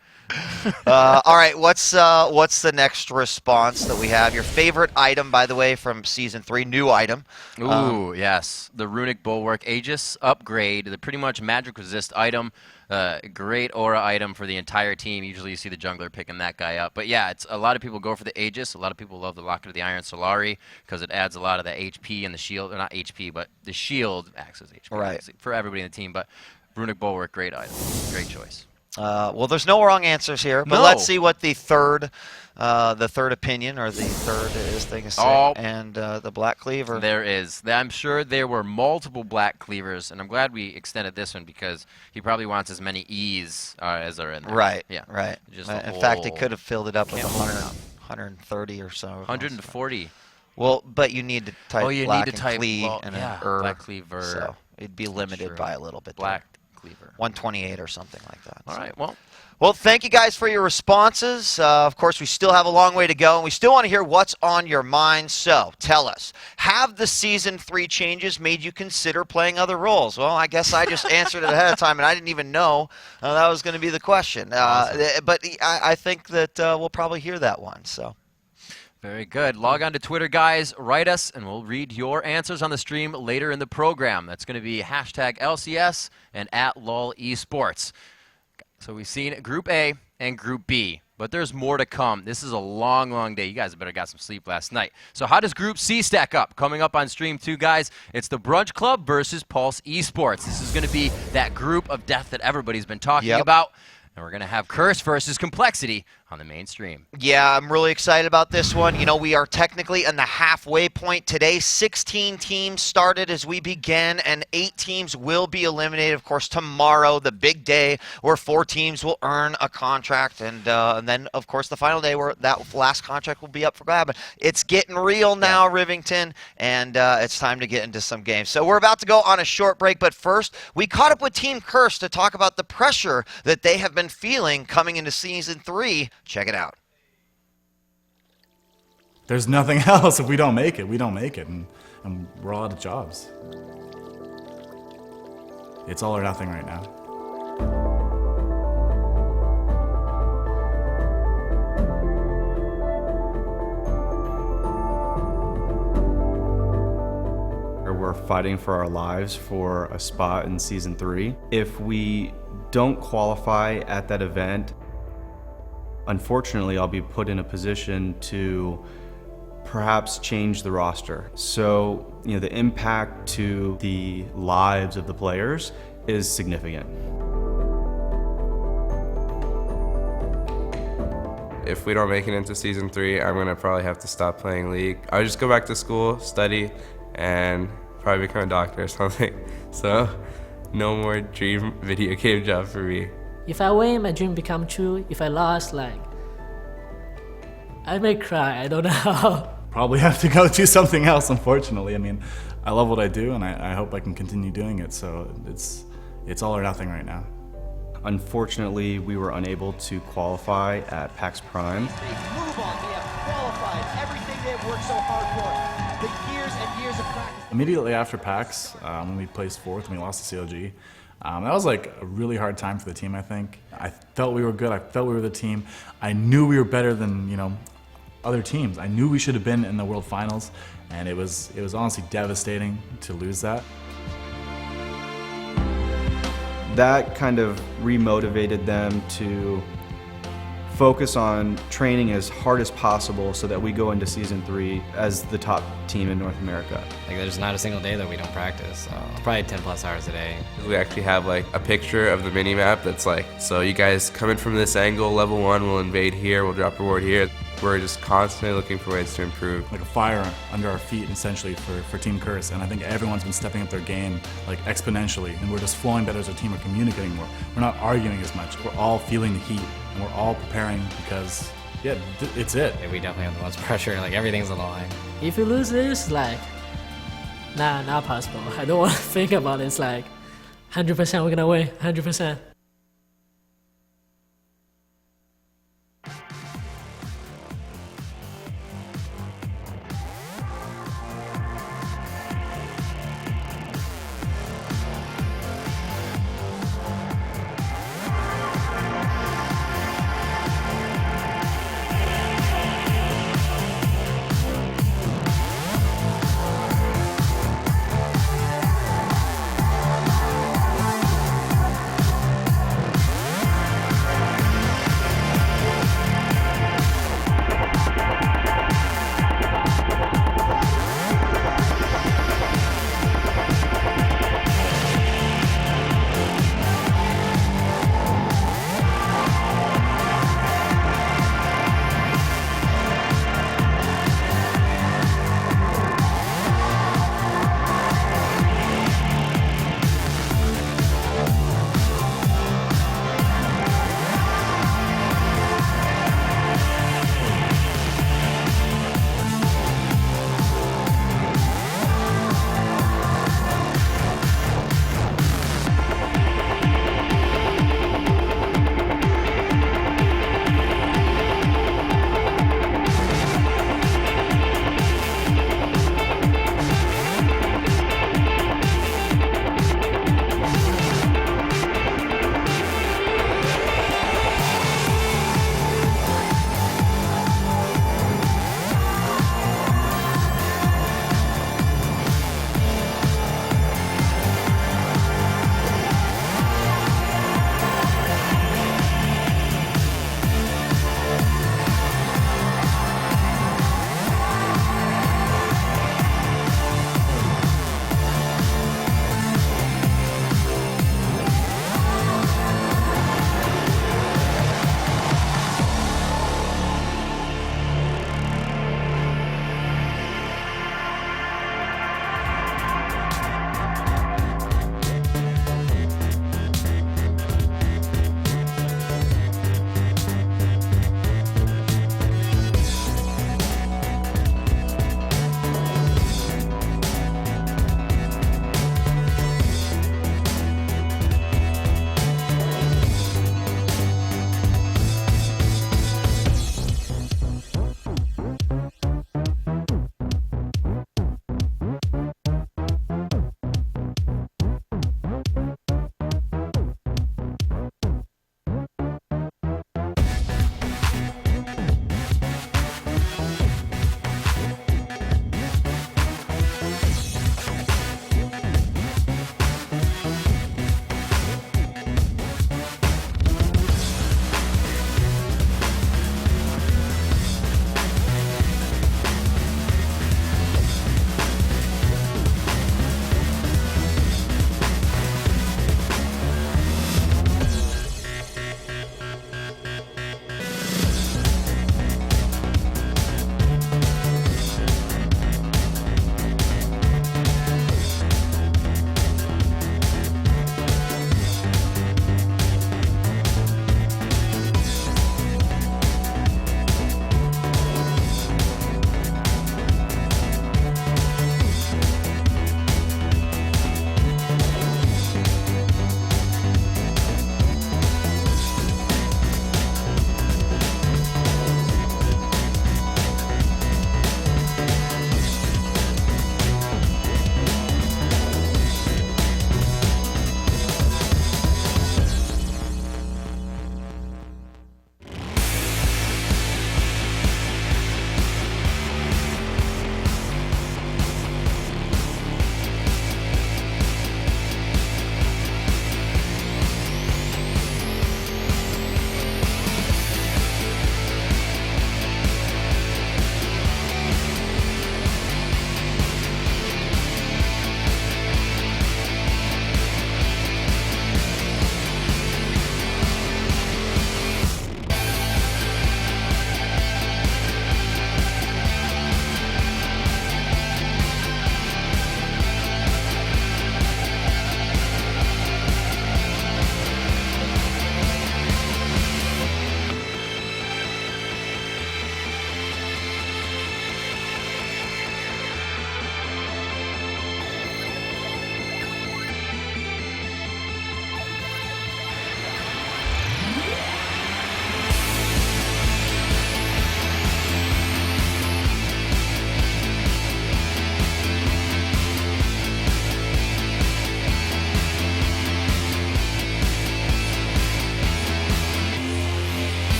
All right, what's the next response that we have? Your favorite item, by the way, from season 3, new item. Ooh, yes. The Runic Bulwark Aegis upgrade, the pretty much magic resist item. Great aura item for the entire team. Usually you see the jungler picking that guy up. But yeah, it's a lot of people go for the Aegis. A lot of people love the Locket of the Iron Solari because it adds a lot of the HP and the shield. Or not HP, but the shield acts as HP Right. obviously, for everybody in the team. But Runic Bulwark, great item. Great choice. Well, there's no wrong answers here, but No. let's see what the third opinion or the third thing is saying. Oh. And the Black Cleaver. There is. I'm sure there were multiple black cleavers, and I'm glad we extended this one because he probably wants as many E's as are in there. Right. Yeah. Right. Just In fact, he whole- could have filled it up with Can't 100, hold it 130 or so. 140. Well, but you need to type Oh, you black need to and type cleave well, and yeah, an black cleaver. So it'd be limited True. by a little bit. Black cleaver. 128 or something like that. All so. right. Well, Well, thank you guys for your responses. Of course, we still have a long way to go, and we still want to hear what's on your mind. So tell us, have the Season 3 changes made you consider playing other roles? Well, I guess I just answered it ahead of time, and I didn't even know that was going to be the question. But I think that we'll probably hear that one. So. very good. Log on to Twitter, guys. Write us, and we'll read your answers on the stream later in the program. That's going to be hashtag LCS and @LOL Esports. So we've seen Group A and Group B, but there's more to come. This is a long, long day. You guys better got some sleep last night. So how does Group C stack up? Coming up on stream 2, guys, it's the Brunch Club versus Pulse Esports. This is going to be that group of death that everybody's been talking about. And we're going to have Curse versus Complexity on the main stream. Yeah, I'm really excited about this one. You know, we are technically in the halfway point today. 16 teams started as we begin, and 8 teams will be eliminated. Of course, tomorrow, the big day where 4 teams will earn a contract, and then, of course, the final day where that last contract will be up for grab. It's getting real now, Rivington, and it's time to get into some games. So we're about to go on a short break, but first, we caught up with Team Curse to talk about the pressure that they have been feeling coming into Season 3. Check it out. There's nothing else. If we don't make it, we don't make it, and we're all out of jobs. It's all or nothing right now. We're fighting for our lives for a spot in Season 3. If we don't qualify at that event, unfortunately, I'll be put in a position to perhaps change the roster. So, you know, the impact to the lives of the players is significant. If we don't make it into Season 3, I'm gonna probably have to stop playing League. I'll just go back to school, study, and probably become a doctor or something. So, no more dream video game job for me. If I win, my dream become true. If I lost, like, I may cry. I don't know how. Probably have to go do something else, unfortunately. I mean, I love what I do, and I hope I can continue doing it. So it's all or nothing right now. Unfortunately, we were unable to qualify at PAX Prime. Move on. They have qualified everything they've worked so hard for. The years and years of practice. Immediately after PAX, when we placed 4th and we lost to CLG, that was like a really hard time for the team, I think. I felt we were good. I felt we were the team. I knew we were better than, you know, other teams. I knew we should have been in the World Finals, and it was honestly devastating to lose that. That kind of remotivated them to focus on training as hard as possible so that we go into season 3 as the top team in North America. Like, there's not a single day that we don't practice, so it's probably 10 plus hours a day. We actually have like a picture of the mini map that's like, so you guys coming from this angle, level 1 will invade here, we'll drop reward here. We're just constantly looking for ways to improve. Like a fire under our feet, essentially, for Team Curse. And I think everyone's been stepping up their game like exponentially, and we're just flowing better as a team. We're communicating more. We're not arguing as much. We're all feeling the heat, and we're all preparing because, yeah, it's it. Yeah, we definitely have the most pressure. Like, everything's on the line. If you lose this, like, nah, not possible. I don't want to think about it. It's like 100% we're gonna win, 100%.